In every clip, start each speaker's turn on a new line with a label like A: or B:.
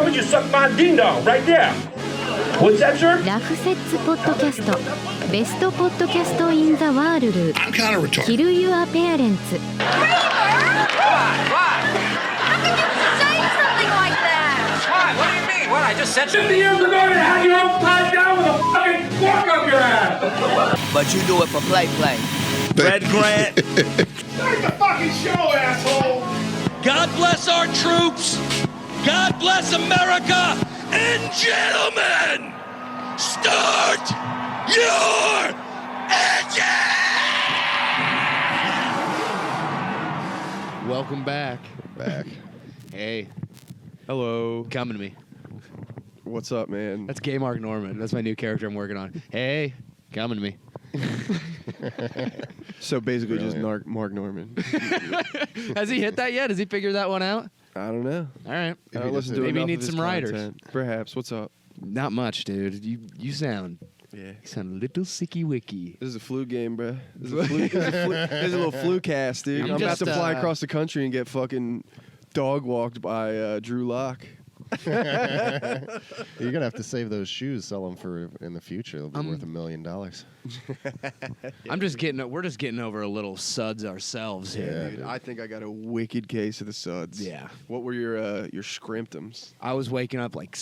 A: How would you suck my ding dong right there? What's that, sir?
B: ラフセッツポッドキャストベストポッドキャストインザワールド
C: I'm kind of retarded.
B: Kill Your Parents
D: Why? How could you say something like that?
E: Why? What do you mean? What? I just said
A: 50 years ago, you had your own tied down with a fucking fork up your ass.
F: But you do it for play.
C: Red Grant.
A: Start the fucking show, asshole.
G: God bless our troops. God bless America. And gentlemen, start your engine!
H: Welcome back.
I: Back.
H: Hey,
I: Hello.
H: coming to me.
I: What's up, man?
H: That's Gay Mark Norman. That's my new character I'm working on. Hey, coming to me.
I: So basically just
H: Brilliant.
I: Mark Norman.
H: Has he hit that yet? Has he figured that one out?
I: I don't know.
H: All right.
I: I don't listen to
H: Maybe he
I: enough
H: needs
I: of his
H: some writers.
I: content. Perhaps. What's up?
H: Not much, dude. You sound a little sicky wicky.
I: This is a flu game, bro. This is a little flu cast, dude. I'm about to fly across the country and get fucking dog walked by Drew Lock.
J: You're gonna have to save those shoes, sell them for in the future. They'll be worth $1 million.
H: We're just getting over a little suds ourselves here.
I: Dude, I think I got a wicked case of the suds.
H: Yeah.
I: What were your scrimtums?
H: I was waking up like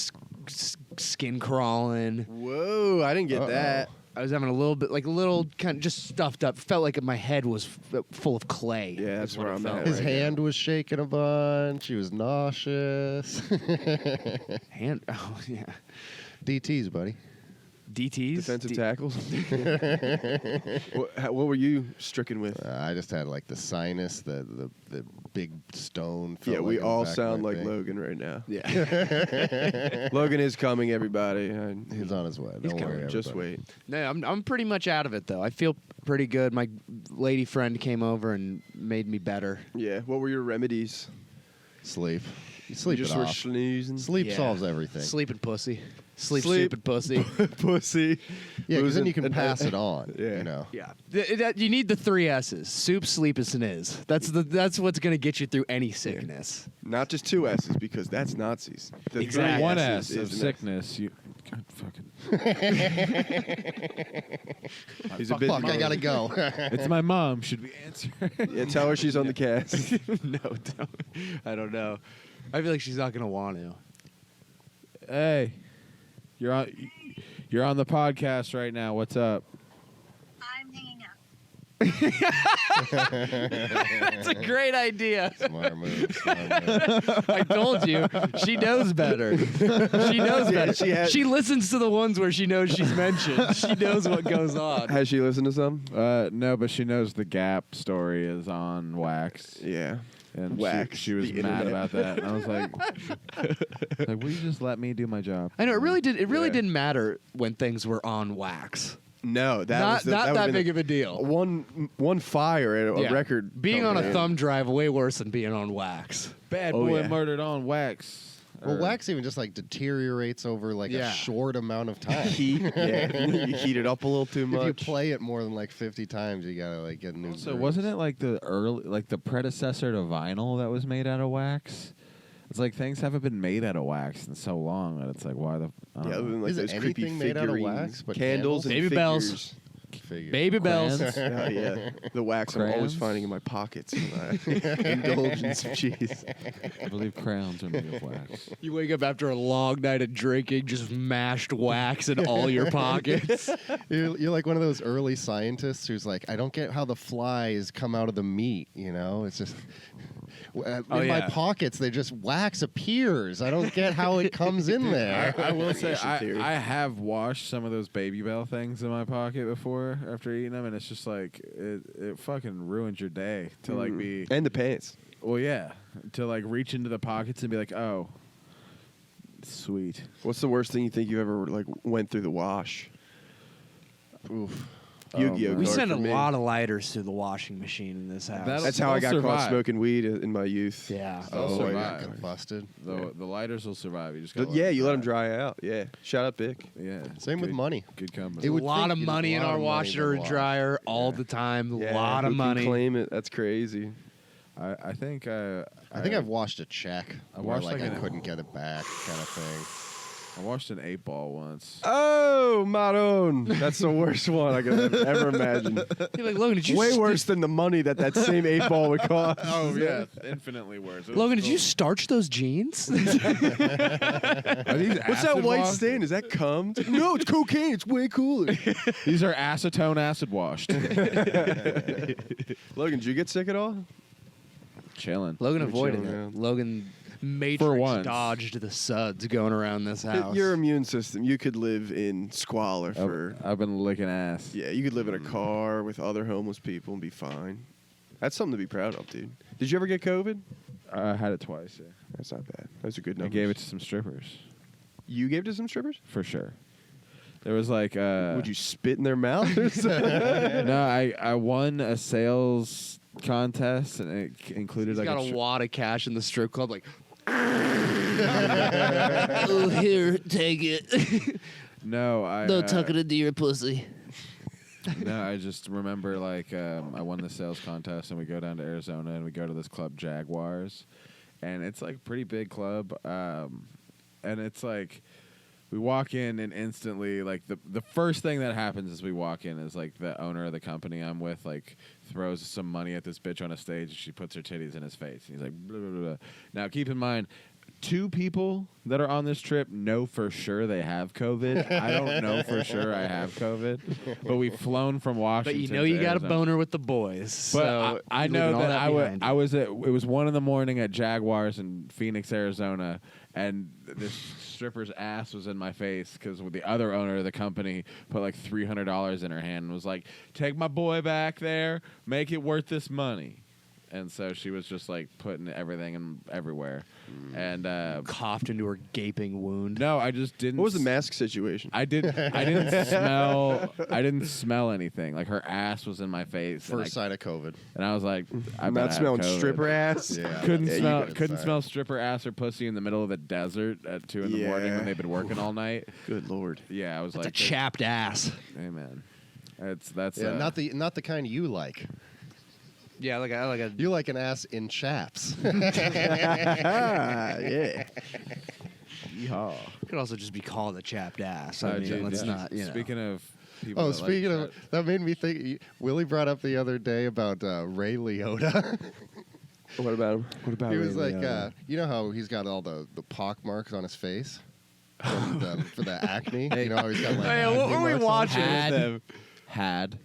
H: skin crawling.
I: Whoa, I didn't get that.
H: I was having a little kind of just stuffed up. Felt like my head was full of clay.
I: Yeah, that's where I'm at.
J: His hand was shaking a bunch. He was nauseous.
H: Oh yeah.
J: DTs, buddy.
H: DTs?
I: Defensive tackles. What were you stricken with?
J: I just had like the sinus, the big stone.
I: Yeah,
J: felt
I: we
J: like in the
I: all
J: back of
I: sound
J: my
I: like
J: thing.
I: Logan right now.
H: Yeah.
I: Logan is coming, everybody.
J: He's on his way.
I: He's
J: Don't worry,
I: coming. Just
J: everybody.
I: wait.
H: No, I'm pretty much out of it though. I feel pretty good. My lady friend came over and made me better.
I: Yeah. What were your remedies?
J: Sleep. You sleep
I: You just
J: it
I: were
J: off.
I: snoozing.
J: Sleep
H: Yeah.
J: solves everything.
H: Sleep and pussy. Sleep,
I: Sleep.
H: stupid pussy.
I: Pussy.
J: Yeah, because then
I: Boozing
J: you can
I: and-
J: pass it on.
I: Yeah.
J: You know.
H: Yeah, you need the 3 S's: soup, sleep, and sniz. That's what's gonna get you through any sickness.
I: Not just 2 S's, because that's Nazis. The
H: Exactly.
I: 3
K: One
I: S's
K: S of
I: is
K: sickness. You God, fucking.
I: He's a busy
J: Fuck, I
I: man.
J: gotta go.
K: It's my mom. Should we answer?
I: Yeah, tell her she's on the cast.
H: No, don't. I don't know. I feel like she's not gonna want to.
K: Hey, you're on the podcast right now. What's up?
D: I'm hanging up.
H: That's a great idea.
J: Smart move. Smart move.
H: I told you, she knows better. She knows better. She listens to the ones where she knows she's mentioned. She knows what goes on.
I: Has she listened to some?
K: No, but she knows the Gap story is on Wax.
I: Yeah.
K: And
I: Wax,
K: she was
I: the
K: mad
I: internet.
K: about that. And I was like, will you just let me do my job?
H: I know it really did. It really
I: Yeah.
H: didn't matter when things were on Wax.
I: No, that
H: Not
I: was the,
H: not
I: that
H: that big of a deal.
I: One fire at a
H: Yeah.
I: record.
H: Being on a
I: company.
H: thumb drive way worse than being on Wax.
K: Bad
I: Oh,
K: boy
I: yeah.
K: murdered on Wax.
J: Well,
K: Or-
J: wax even just like deteriorates over like
H: Yeah.
J: a short amount of time.
I: Heat. Yeah, you heat it up a little too much.
J: If you play it more than like 50 times, you gotta like get new.
K: So wasn't it like the predecessor to vinyl that was made out of wax? It's like things haven't been made out of wax in so long that it's like why the I don't
I: Yeah, other
K: know.
I: than like
J: Is
I: those
J: it
I: creepy
J: anything made out of
I: figurines,
J: wax but
I: candles, and
H: Baby bells.
I: figures.
J: Figure.
H: Baby bells.
K: Crayons?
I: Oh, yeah, the wax I'm always
K: Crayons?
I: finding in my pockets when I indulge in some cheese.
K: I believe crayons are made of wax.
H: You wake up after a long night of drinking, just mashed wax in all your pockets.
J: You're like one of those early scientists who's like, I don't get how the flies come out of the meat. You know, it's just in my
H: yeah.
J: pockets. They just wax appears. I don't get how it comes in there.
K: I will say
I: Radiation theory.
K: I have washed some of those Baby Bell things in my pocket before after eating them, and it's just like it fucking ruins your day to like be
I: And the pants.
K: well, yeah, to like reach into the pockets and be like, oh, sweet.
I: What's the worst thing you think you ever like went through the wash?
J: Oof.
I: Yu-Gi-Oh!
K: man.
H: We
I: card
H: send
I: for
H: a
I: me.
H: lot of lighters through the washing machine in this house.
K: That'll-
I: That's how I got
K: They'll
I: caught
K: survive.
I: smoking weed in my youth.
H: yeah.
K: They'll
I: Oh,
K: survive.
J: Got busted.
K: The lighters will survive. You just
I: But
K: gotta
I: yeah,
K: let
I: you let them
K: them
I: dry out. Yeah. Shout out, Bick.
K: Yeah.
J: Same with
K: Good-
J: money.
K: Good company.
J: It
H: A
J: would
H: lot
J: think
H: of
J: you'd-
H: money in
J: lot
H: our
J: of money
H: washer
J: to
H: and
J: wash.
H: dryer all the time. A
I: Yeah,
H: lot
I: who
H: of
I: can
H: money.
I: Claim it. That's crazy.
K: I think
J: I've washed a check.
K: I
J: where,
K: washed
J: like
K: like
J: I
K: an-
J: couldn't get it back, kind of thing.
K: I watched an 8-ball once.
I: Oh, Maroon. That's the worst one I could have ever imagined.
H: You're like, Logan, did you
I: Way worse than the money that same 8-ball would cost.
K: Oh yeah, infinitely worse. It was
H: Logan, did you
K: so-
H: starch those jeans?
K: Are these
I: What's that
K: acid
I: white
K: washed?
I: stain? Is that cum? No, it's cocaine. It's way cooler.
K: These are acetone acid washed.
I: Logan, did you get sick at all?
K: Chilling.
H: Logan
I: You're
H: avoided
I: chilling,
H: it.
I: yeah.
H: Logan
K: For
H: Matrix
K: once.
H: dodged the suds going around this house.
I: Your immune system. You could live in squalor for.
K: I've been licking ass.
I: Yeah, you could live in a car with other homeless people and be fine. That's something to be proud of, dude. Did you ever get COVID?
K: I had it twice. Yeah.
I: That's not bad. Those are good
K: I
I: numbers.
K: gave it to some strippers
I: You gave it to some strippers?
K: for sure. There was like
I: Would you spit in their mouth?
K: no, I won a sales contest and it included
H: He's
K: like
H: got
K: a
H: a
K: stri-
H: wad of cash in the strip club, like. Oh, here, take it.
K: No, I
H: Tuck it into your pussy.
K: No, I just remember like I won the sales contest and we go down to Arizona and we go to this club Jaguars, and it's like a pretty big club, and it's like we walk in and instantly like the first thing that happens as we walk in is like the owner of the company I'm with like throws some money at this bitch on a stage and she puts her titties in his face and he's like blah, blah, blah. Now keep in mind 2 people that are on this trip know for sure they have COVID. I don't know for sure I have COVID, but we've flown from
H: But
K: Washington.
H: you know you
K: to
H: got a
K: Arizona.
H: boner with the boys.
K: But
H: So
K: I
H: you're
K: know
H: leaving all
K: that
H: behind
K: I
H: you.
K: was at it was 1 a.m. at Jaguars in Phoenix, Arizona, and this stripper's ass was in my face because the other owner of the company put like $300 in her hand and was like, "Take my boy back there, make it worth this money." And so she was just like putting everything in everywhere, and
H: coughed into her gaping wound.
K: no, I just didn't.
I: What was the mask situation?
K: I didn't smell anything. Like her ass was in my face.
J: First sign of COVID.
K: And I was like, I
I: I'm not smelling stripper ass.
J: Yeah.
K: Couldn't
J: Yeah, you
K: smell
J: could
K: couldn't
J: say.
K: smell stripper ass or pussy in the middle of the desert at 2 in the morning
I: Yeah.
K: when they've been working all night.
I: Good lord.
K: Yeah, I was
H: That's
K: like,
H: a chapped ass.
K: Hey man, that's
J: Yeah, not the kind you like.
H: Yeah, like a.
J: You like an ass in chaps.
I: Yeah.
K: yeehaw.
H: Could also just be called a chapped ass. I mean, let's not. You know.
K: Speaking of people.
J: Oh,
K: that
J: speaking
K: like
J: of, that made me think. Willie brought up the other day about Ray Liotta.
I: What about him? What about
J: He
I: Ray
J: was like,
I: Liotta?
J: you know how he's got all the pock marks on his face for the acne. You know how he's got like.
H: Hey, what
J: acne
H: were we
J: marks on
H: watching
J: his-
H: with him?
K: had.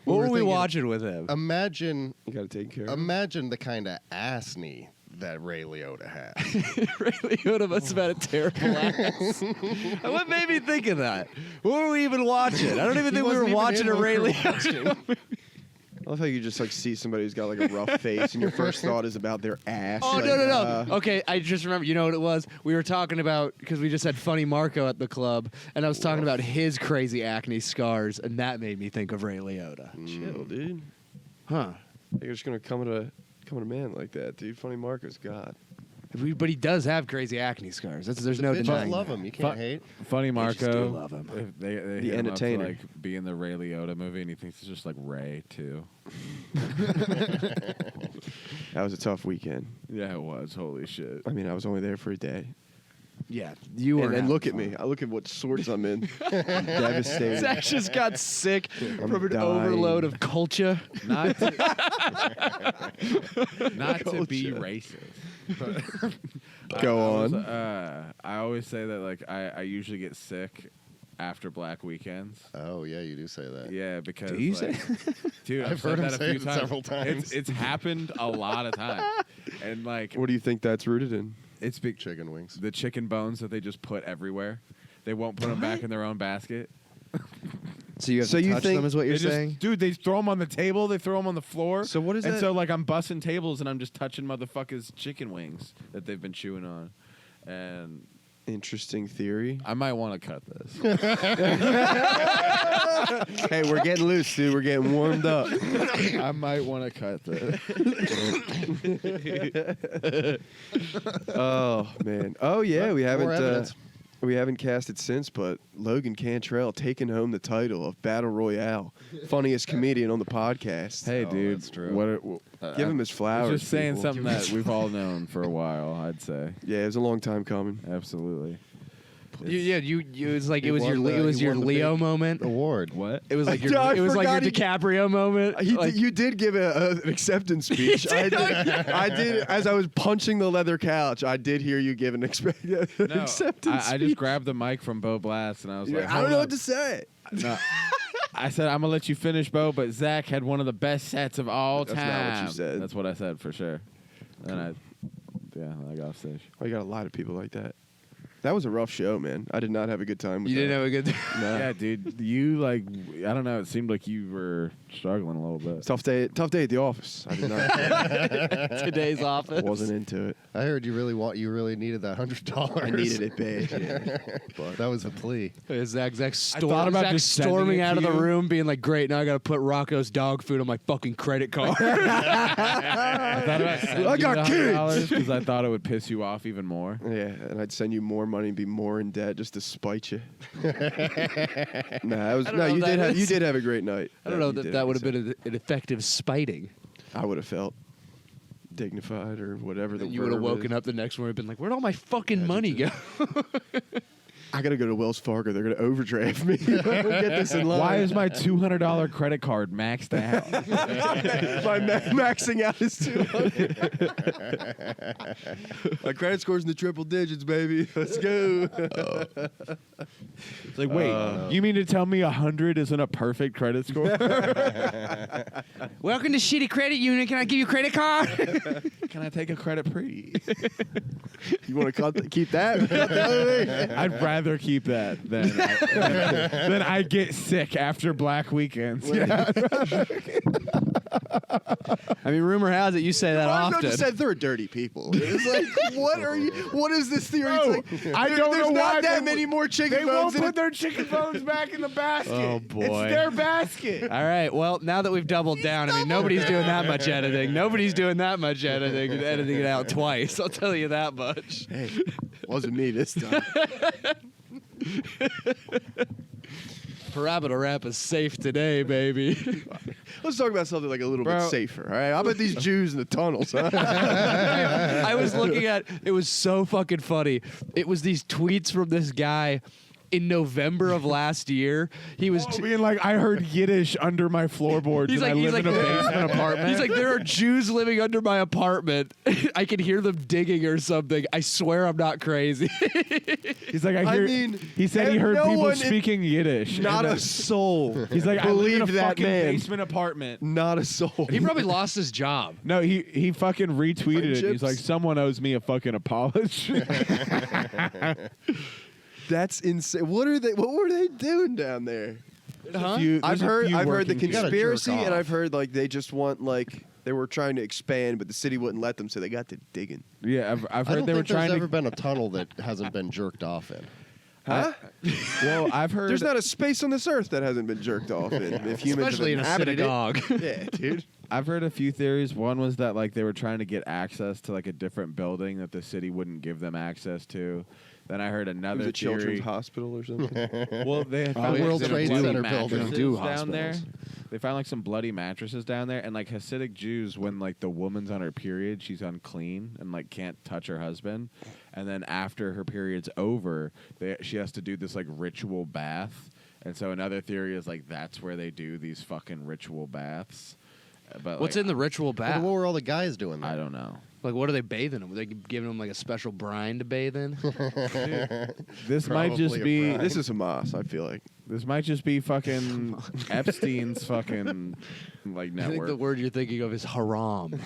H: What were we
J: thinking-
H: watching with him?
J: Imagine,
I: You got to take care of him.
J: imagine the kind of ass knee that Ray Liotta has.
H: Ray Liotta must have had a terrible ass. What made me think of that? What were we even watching? I don't even think we
J: wasn't
H: were
J: even
H: watching
J: in
H: a
J: what
H: Ray
J: we were
H: Liotta.
I: I love how you just like see somebody who's got like a rough face, and your first thought is about their ass.
H: Oh,
I: Like,
H: no. Okay, I just remember. You know what it was? We were talking about, because we just had Funny Marco at the club, and I was talking about his crazy acne scars, and that made me think of Ray Liotta.
I: Chill, dude.
H: Huh.
I: You're just gonna come at a man like that, dude. Funny Marco's God.
H: But he does have crazy acne scars. There's no
J: Bitches
H: denying
J: love
H: that.
J: him. You can't
K: Fu-
J: hate.
K: Funny
H: just do
K: Marco.
H: love him.
K: If they
I: The
K: hit him up to,
I: entertainer.
K: like be in the Ray Liotta movie, and he thinks it's just like Ray too.
I: That was a tough weekend.
K: Yeah, it was. Holy shit.
I: I mean, I was only there for a day.
H: Yeah, you were.
I: And look at me. I look at what sorts I'm in. I'm devastated.
H: Zach just got sick
I: I'm
H: from an
I: dying.
H: overload of culture.
K: Not to, not to be racist. But
I: Go
K: I was,
I: on.
K: I always say that like I usually get sick after Black weekends.
J: Oh yeah, you do say that.
K: Yeah, because
H: Do you
K: like, dude,
J: I've
K: I've
J: heard
K: said
J: him
K: that
J: say
K: a few
J: it
K: times.
J: several times.
K: It's happened a lot of times, and like
I: What do you think that's rooted in?
K: it's big
J: Chicken wings.
K: the chicken bones that they just put everywhere. They won't put them back in their own basket.
H: So you have
I: So
H: to
I: you
H: touch
I: think-
H: them, is what you're
K: They just-
H: saying?
K: dude, they throw them on the table. They throw them on the floor.
I: So what is
K: and
I: that?
K: so like I'm busting tables and I'm just touching motherfuckers' chicken wings that they've been chewing on, and
I: Interesting theory.
K: I might want to cut this.
I: Hey, we're getting loose, dude. We're getting warmed up.
K: I might want to cut this.
I: Oh man. Oh yeah, we
J: More
I: haven't.
J: evidence.
I: We haven't cast it since, but Logan Cantrell taking home the title of Battle Royale, funniest comedian on the podcast.
K: Hey, dude.
J: that's true.
I: Give him his flowers.
K: Just saying
I: people.
K: something that we've all known for a while, I'd say.
I: Yeah, it was a long time coming.
K: Absolutely.
H: You it was like it was your
J: he won the
H: Leo
J: big
H: moment.
J: Award.
K: What?
H: It was like your
I: I
H: it was like your
I: forgot he-
H: DiCaprio moment.
I: You did give an acceptance speech. I did. As I was punching the leather couch, I did hear you give an acceptance
K: I
I: speech.
K: just grabbed the mic from Bo Blast and I was like,
I: I don't know what to say.
K: No. I said, I'm going to let you finish, Bo, but Zach had one of the best sets of all
I: That's
K: time.
I: not what you said.
K: That's what I said for sure. And I got off stage.
I: Oh, you got a lot of people like that. That was a rough show, man. I did not have a good time with
H: You
I: that.
H: didn't have a good
I: No.
K: Yeah, dude. You, I don't know. It seemed like you were struggling a little bit.
I: Tough day at the office. I did not.
H: today's office.
I: Wasn't into it.
J: I heard you really needed that $100.
I: I needed it bad. Yeah. But
J: That was a plea.
H: Zach
K: thought about just sending
H: storming
K: it
H: out
K: to
H: of the
K: you.
H: room, being like, "Great, now I got to put Rocco's dog food on my fucking credit card."
K: I thought about sending
I: I got
K: you the
I: kids.
K: $100 because I thought it would piss you off even more.
I: yeah, and I'd send you more money and be more in debt just to spite you. You did have a great night.
H: I don't know
I: You
H: that
I: did
H: that
I: have
H: would
I: a
H: have
I: good
H: been an effective spiting.
I: set. I would have felt dignified or whatever the
H: You would have
I: verb
H: woken
I: is.
H: up the next morning and been like, "Where'd all my fucking money go?"
I: I gotta go to Wells Fargo. They're gonna overdraft me. Get this in line.
K: Why is my $200 credit card maxed out?
I: My maxing out is 200. My credit score's in the triple digits, baby. Let's go.
K: It's like, wait, you mean to tell me 100 isn't a perfect credit score?
H: Welcome to Shitty Credit Union. Can I give you a credit card?
K: Can I take a credit pre?
I: You want to keep that? Cut the other way?
K: I'd rather keep that than I get sick after Black Weekends. Yeah.
H: I mean, rumor has it you say that
I: Marco
H: often.
I: just said they're dirty people. It's like, what are you? What is this theory?
K: No,
I: It's like,
K: I don't
I: there's
K: know
I: not
K: why
I: that
K: they
I: many more chicken
K: They
I: bones
K: won't
I: in
K: put
I: it.
K: their chicken bones back in the basket.
H: Oh, boy.
K: It's their basket.
H: All right. Well, now that we've doubled down, I mean, nobody's doing that much editing. Nobody's doing that much editing and editing it out twice. I'll tell you that much.
I: Hey, wasn't me this time.
H: Parabola Rap is safe today, baby.
I: Let's talk about something like a little
K: Bro.
I: bit safer. All right, how about these Jews in the tunnels? Huh?
H: I was looking at it was so fucking funny. It was these tweets from this guy in November of last year. He was
K: Being like, I heard Yiddish under my floorboards
H: He's
K: and
H: like-
K: I
H: he's
K: live in
H: like-
K: a basement apartment.
H: He's like, there are Jews living under my apartment. I can hear them digging or something. I swear I'm not crazy.
K: He's like,
I: I
K: hear.
I: mean,
K: He said he
I: and
K: heard
I: no
K: people
I: one in-
K: speaking Yiddish.
I: Not
K: and
I: a
K: then-
I: soul.
K: He's like, I live in a
I: believed that
K: fucking
I: man.
K: basement apartment.
I: Not a soul.
H: He probably lost his job.
K: No, he fucking retweeted it. He's
I: Friendships?
K: like, someone owes me a fucking apology.
I: That's insane. What were they doing down there?
H: Huh?
I: I've heard the
K: conspiracy.
I: conspiracy,
J: jerk
I: and
J: off.
I: I've heard like they just want like they were trying to expand, but the city wouldn't let them, so they got to digging.
K: Yeah, I've
J: I
K: heard
J: don't
K: they were
J: think there's
K: trying
J: ever
K: to.
J: been a tunnel that hasn't been jerked off in.
I: Huh?
K: Well, I've heard.
I: There's not a space on this earth that hasn't been jerked off in. If humans
H: Especially in
I: have
H: a
I: inhabited it.
H: synagogue.
I: Yeah, dude.
K: I've heard a few theories. One was that like they were trying to get access to like a different building that the city wouldn't give them access to. Then I heard
I: It was
K: another
I: a children's
K: theory.
I: hospital or something.
K: Well, they found
J: World
K: some
J: Trade
K: bloody
J: Center building.
K: mattresses
H: They do
K: down there.
H: hospitals.
K: They found like some bloody mattresses down there, and like Hasidic Jews, when like the woman's on her period, she's unclean and like can't touch her husband, and then after her period's over, she has to do this like ritual bath. And so another theory is like that's where they do these fucking ritual baths. But
H: What's
K: like,
H: in the ritual bath?
J: What were all the guys doing there?
K: I don't know.
H: Like, what are they bathing in? Were they giving them like a special brine to bathe in?
K: This might just
J: Probably a
K: be
J: bride.
I: This is Hamas, I feel like.
K: this might just be fucking Epstein's fucking like
H: I think
K: network.
H: the word you're thinking of is haram.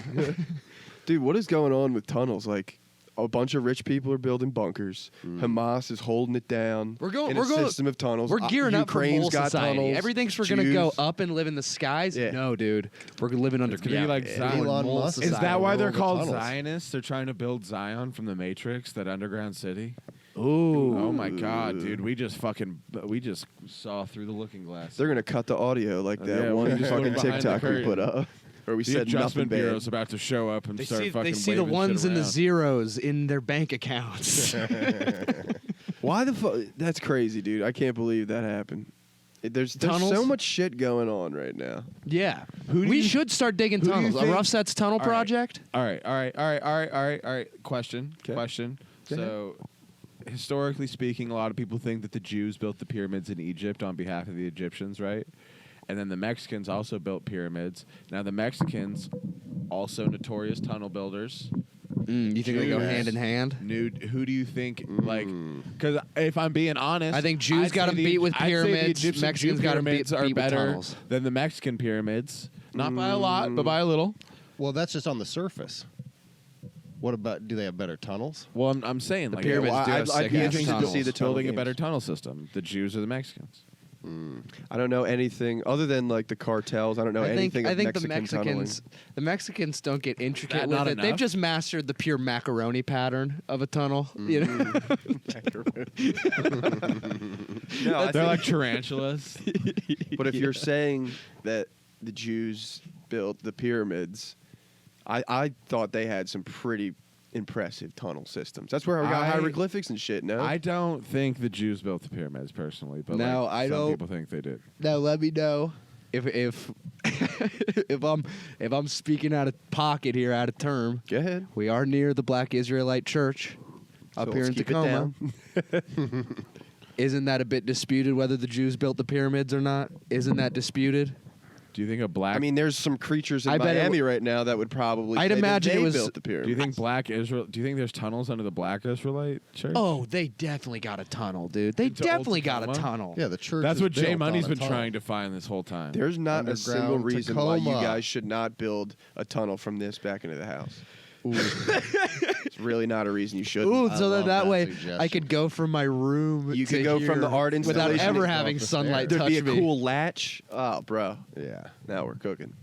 I: Dude, what is going on with tunnels? Like, a bunch of rich people are building bunkers. Hamas is holding it down.
H: We're going-
I: in
H: we're
I: a
H: going-
I: system of tunnels.
H: We're gearing up for
I: Ukraine's
H: whole
I: got
H: society.
I: tunnels.
H: Everything's we're gonna go
I: Jews.
H: up and live in the skies.
I: Yeah.
H: No, dude, we're living under.
K: It's gonna be like Zion.
J: Elon
H: Mole
J: Musk.
K: Is
H: society.
K: that why they're
J: Roll the
K: called
J: tunnels.
K: Zionists? They're trying to build Zion from the Matrix, that underground city.
H: Ooh.
K: Oh my God, dude! We just saw through the looking glass.
I: They're going to cut the audio like that
K: Yeah,
I: one
K: we just
I: fucking
K: looked behind the
I: TikTok we
K: curtain.
I: put up. Where we
K: the
I: said nothing
K: Adjustment
I: bad.
K: Bureau's about to show up and
H: They
K: start fucking
H: see the
K: waving
H: ones
K: shit
H: and the
K: around.
H: zeros in their bank accounts.
K: Well,
I: Why the fuck? That's crazy, dude. I can't believe that happened. There's
H: Tunnels?
I: so much shit going on right now.
H: Yeah. We should start digging
K: who do you
H: tunnels. A
K: think-
H: Rough Sets tunnel
K: All right.
H: project?
K: All right. Question.
I: Okay.
K: Question.
I: Go
K: So, historically speaking, a lot of people think that the Jews built the pyramids in Egypt on behalf of the Egyptians, right? And then the Mexicans also built pyramids. Now, the Mexicans, also notorious tunnel builders.
H: You think they go
K: Jews.
H: hand in hand?
K: Who do you think, because if I'm being honest,
H: I think Jews
K: I'd
H: got
K: say
H: 'em
K: the-
H: beat with
K: I'd say the
H: pyramids,
K: Egyptian
H: Mexicans
K: Jew
H: got 'em
K: pyramids
H: beat
K: are
H: with
K: better
H: tunnels.
K: than the Mexican pyramids. Not by a lot, but by a little.
J: Well, that's just on the surface. What about? Do they have better tunnels?
K: Well, I'm saying like
H: pyramids do have
I: I'd be
H: sick-ass
I: interested to
H: tunnels.
I: see the tunnel
K: building a
I: games.
K: better tunnel system. The Jews or the Mexicans.
I: I don't know anything other than like the cartels. I don't know anything
H: I
I: of
H: think
I: Mexican
H: the Mexicans don't get intricate
K: that
H: with
K: not
H: it. They've
K: enough?
H: just mastered the pure macaroni pattern of a tunnel. You know?
I: tunneling. No, I
K: They're like
I: think,
K: tarantulas.
I: but if you're saying that the Jews built the pyramids, I thought they had some pretty impressive tunnel systems. That's where we got
K: I-
I: hieroglyphics and shit. No,
K: I don't think the Jews built the pyramids personally, but
H: No,
K: like,
H: I
K: some
H: don't-
K: people think they did.
H: Now let me know if if I'm speaking out of pocket here, out of term.
I: go ahead.
H: We are near the Black Israelite Church up
I: So
H: here
I: let's
H: in
I: keep it
H: Tacoma.
I: down.
H: Isn't that a bit disputed whether the Jews built the pyramids or not? Isn't that disputed?
K: Do you think a black?
I: I mean, there's some creatures in
H: I bet it
I: Miami right now that would probably.
H: I'd
I: say that
H: imagine
I: they
H: it was-
I: built the
K: do you
I: pyramids.
K: think black Israel? Do you think there's tunnels under the Black Israelite Church?
H: Oh, they definitely got a tunnel, dude. They
K: Into Old
H: definitely got a
K: Tacoma?
H: tunnel.
J: Yeah, the church.
K: that's
J: is
K: what Jay
J: built
K: Money's
J: on a
K: been
J: tunnel.
K: trying to find this whole time.
I: There's not a single
J: Underground
I: reason why you
J: Tacoma.
I: guys should not build a tunnel from this back into the house. It's really not a reason you shouldn't.
H: Ooh,
J: I
H: so
J: love
H: that
J: that
H: way
J: suggestion.
H: I could go from my room.
I: You
H: to
I: could go from the
H: here
I: art
H: without
I: installation
H: ever
I: off
H: having
J: the
H: sunlight
I: There'd
H: touch
I: be a
H: me.
I: cool latch. Oh, bro.
J: Yeah,
I: Now we're cooking.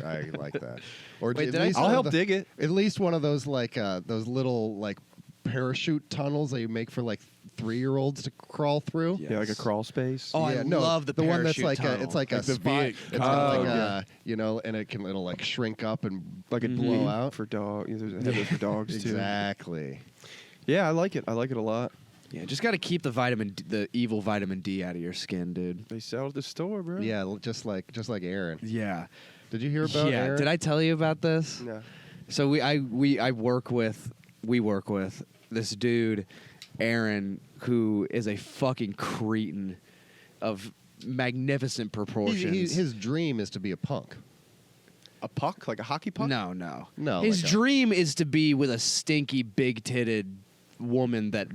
J: I like that. Or
H: Wait,
J: at
H: did I-
J: least
I: I'll
J: one of
I: help
J: the-
I: dig it.
J: At least one of those like those little like parachute tunnels that you make for like 3-year-olds to crawl through.
I: Yeah, like a crawl space.
H: Oh, I love the
J: one that's
H: parachute
J: like
H: tunnel.
J: it's like,
K: Like
J: a
K: the
J: spot.
K: V8.
J: It's got
I: Oh,
J: like
I: yeah.
J: and it'll like shrink up and
I: Like a
J: blow out.
I: for dog. Yeah, there's a header for dogs too.
J: Exactly.
I: Yeah, I like it. I like it a lot.
H: Yeah, just got to keep the evil vitamin D out of your skin, dude.
I: They sell at the store, bro.
J: Yeah, just like Aaron.
H: Yeah.
J: Did you hear about
H: Yeah.
J: Aaron?
H: Did I tell you about this?
I: No.
H: So we work with this dude, Aaron, who is a fucking cretin of magnificent proportions.
J: His dream is to be a punk.
I: A puck, like a hockey puck.
H: No.
J: No,
H: His
J: like a-
H: dream is to be with a stinky, big-titted woman that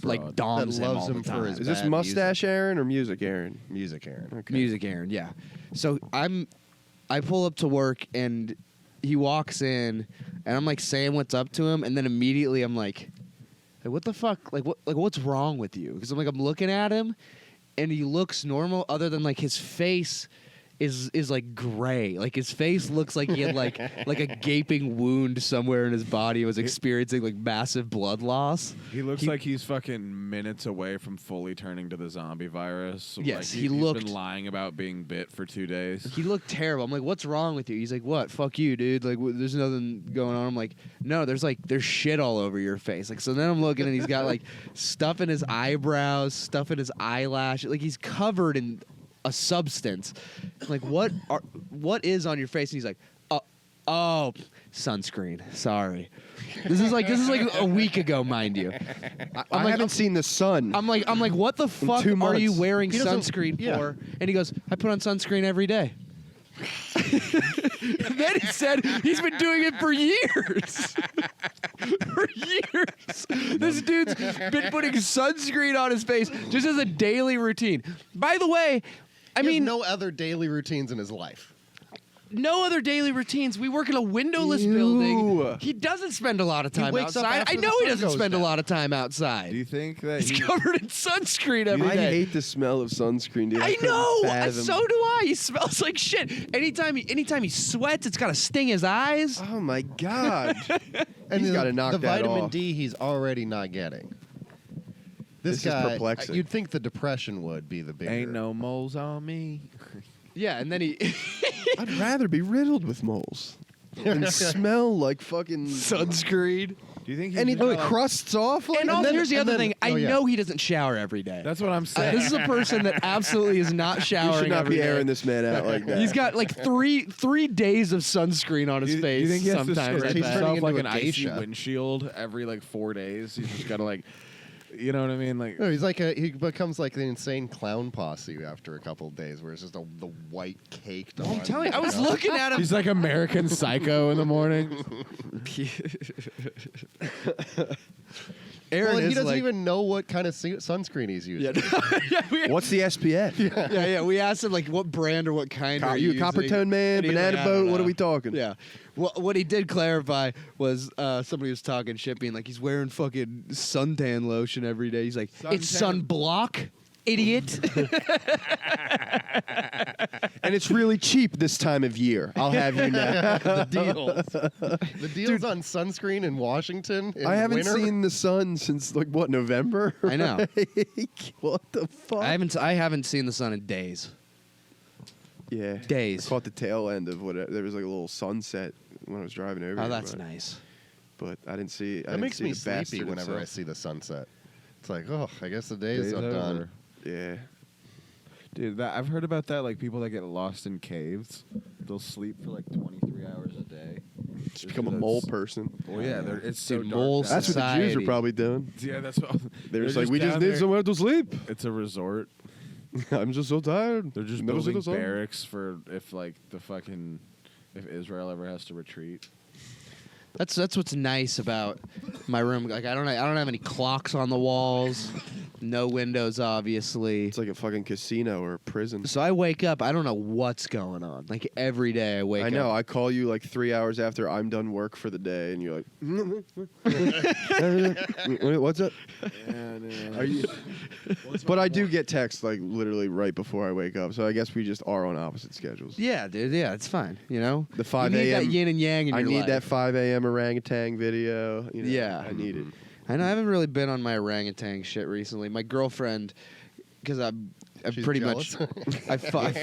H: like
K: broad.
H: doms
J: That
H: him
J: loves
H: all
J: him
H: the
J: for
H: time.
J: his
I: Is this
J: bad
I: mustache Aaron or music Aaron?
J: Music Aaron.
I: Okay.
H: Music Aaron, yeah. So I pull up to work and he walks in and I'm like saying what's up to him and then immediately I'm like what the fuck? Like what's wrong with you? Because I'm looking at him and he looks normal other than like his face is like gray. Like his face looks like he had like a gaping wound somewhere in his body and was experiencing like massive blood loss.
K: He looks like he's fucking minutes away from fully turning to the zombie virus.
H: Yes,
K: like
H: he looked-
K: He's been lying about being bit for 2 days.
H: He looked terrible. I'm like, what's wrong with you? He's like, what? Fuck you, dude. Like, there's nothing going on. I'm like, no, there's shit all over your face. Like, so then I'm looking and he's got like stuff in his eyebrows, stuff in his eyelash. Like, he's covered in a substance. I'm like, what is on your face? And he's like, oh, sunscreen. Sorry. This is like a week ago, mind you.
I: I haven't seen the sun.
H: I'm like, what the fuck
I: 2
H: are you
I: months.
H: wearing
J: He doesn't-
H: sunscreen
J: yeah.
H: for? And he goes, I put on sunscreen every day. And then he said he's been doing it for years. For years. This dude's been putting sunscreen on his face just as a daily routine. By the way, I
J: He has
H: mean,
J: no other daily routines in his life.
H: no other daily routines. We work in a windowless
I: Ew.
H: building. He doesn't spend a lot of time
J: wakes up
H: outside.
J: after
H: I
J: the
H: know he
J: sun
H: doesn't
J: goes
H: spend a
J: down.
H: lot of time outside.
K: Do you think that
H: He's
K: he,
H: covered in sunscreen every
I: I
H: day.
I: hate the smell of sunscreen, dude.
H: I
I: couldn't
H: know.
I: fathom-
H: So do I. He smells like shit. Anytime he sweats, it's gotta sting his eyes.
I: Oh my god.
J: And
I: He's
J: the-
I: gotta knock
J: the
I: that
J: vitamin
I: off.
J: D he's already not getting. This
I: This is
J: guy,
I: perplexing.
J: you'd think the depression would be the bigger.
K: ain't no moles on me?
H: Yeah, and then he
I: I'd rather be riddled with moles than smell like fucking
H: sunscreen.
K: Do you think
I: And
K: he's
I: it
K: just
I: crusts off. Like,
H: And also,
J: then-
H: here's the
J: and
H: other
J: then-
H: thing. I
J: oh, yeah.
H: know he doesn't shower every day.
K: That's what I'm saying.
H: This is a person that absolutely is not
I: you
H: showering
I: should not
H: every
I: be
H: day.
I: airing this man out like that.
H: He's got like three days of sunscreen on his
K: Do
H: face.
K: you think he has to
H: sometimes I
K: scrape
H: bet.
K: himself like
J: into
K: an
J: a
K: icy
J: geisha.
K: windshield every like 4 days? He's just gotta like, you know what I mean? Like,
J: No, he becomes like the insane clown posse after a couple of days, where it's just the white caked.
H: I'm telling you, I was looking at him.
K: he's like American Psycho in the morning.
H: Aaron
J: Well, he
H: is
J: doesn't
H: like,
J: even know what kind of sunscreen he's using.
I: What's the SPF?
H: yeah. We asked him like what brand or what kind.
I: Are
H: are
I: you a
H: using?
I: copper tone man?
H: And he's
I: Banana
H: like, I don't
I: boat? What are
H: know.
I: we talking?
H: Yeah. Well, what he did clarify was somebody was talking shit, being like he's wearing fucking suntan lotion every day. He's like, it's sunblock, idiot.
I: And it's really cheap this time of year. I'll have you know.
J: The deals on sunscreen in Washington. In
I: I haven't
J: winter?
I: seen the sun since like what, November?
H: I know.
I: What the fuck?
H: I haven't seen the sun in days.
I: Yeah,
H: Days.
I: I caught the tail end of what there was like a little sunset when I was driving over.
H: Oh,
I: here,
H: that's
I: but,
H: nice.
I: But I didn't see.
J: That makes me sleepy whenever I see the sunset. It's like, oh, I guess the day is
K: Day's
J: done.
K: over.
I: Yeah.
K: Dude, I've heard about that. Like people that get lost in caves, they'll sleep for like 23 hours a day.
I: Just become a mole person.
K: Well, yeah, it's so
H: Dude,
K: dark
H: moles-
K: down
I: That's what the Jews
H: Society.
I: are probably doing.
K: there. Yeah, that's what
I: They're just like, we
K: down
I: just need
K: there.
I: somewhere to sleep.
K: It's a resort.
I: I'm just so tired.
K: They're just
I: Middle of
K: building
I: the sun.
K: barracks for if Israel ever has to retreat.
H: That's what's nice about my room. Like I don't have any clocks on the walls, no windows, obviously.
I: It's like a fucking casino or a prison.
H: So I wake up, I don't know what's going on. Like every day I wake up.
I: I know. I call you like 3 hours after I'm done work for the day, and you're like, "What's up?" Are you? But I do get texts like literally right before I wake up, so I guess we just are on opposite schedules.
H: Yeah, dude. Yeah, it's fine. You know,
I: The 5
H: you need that
I: a.m.
H: yin and yang in
I: I
H: your
I: need
H: life.
I: that 5 a.m. orangutan video. You know,
H: Yeah.
I: I need it.
H: I know. I haven't really been on my orangutan shit recently. My girlfriend, because I'm
J: She's
H: pretty
J: jealous?
H: much.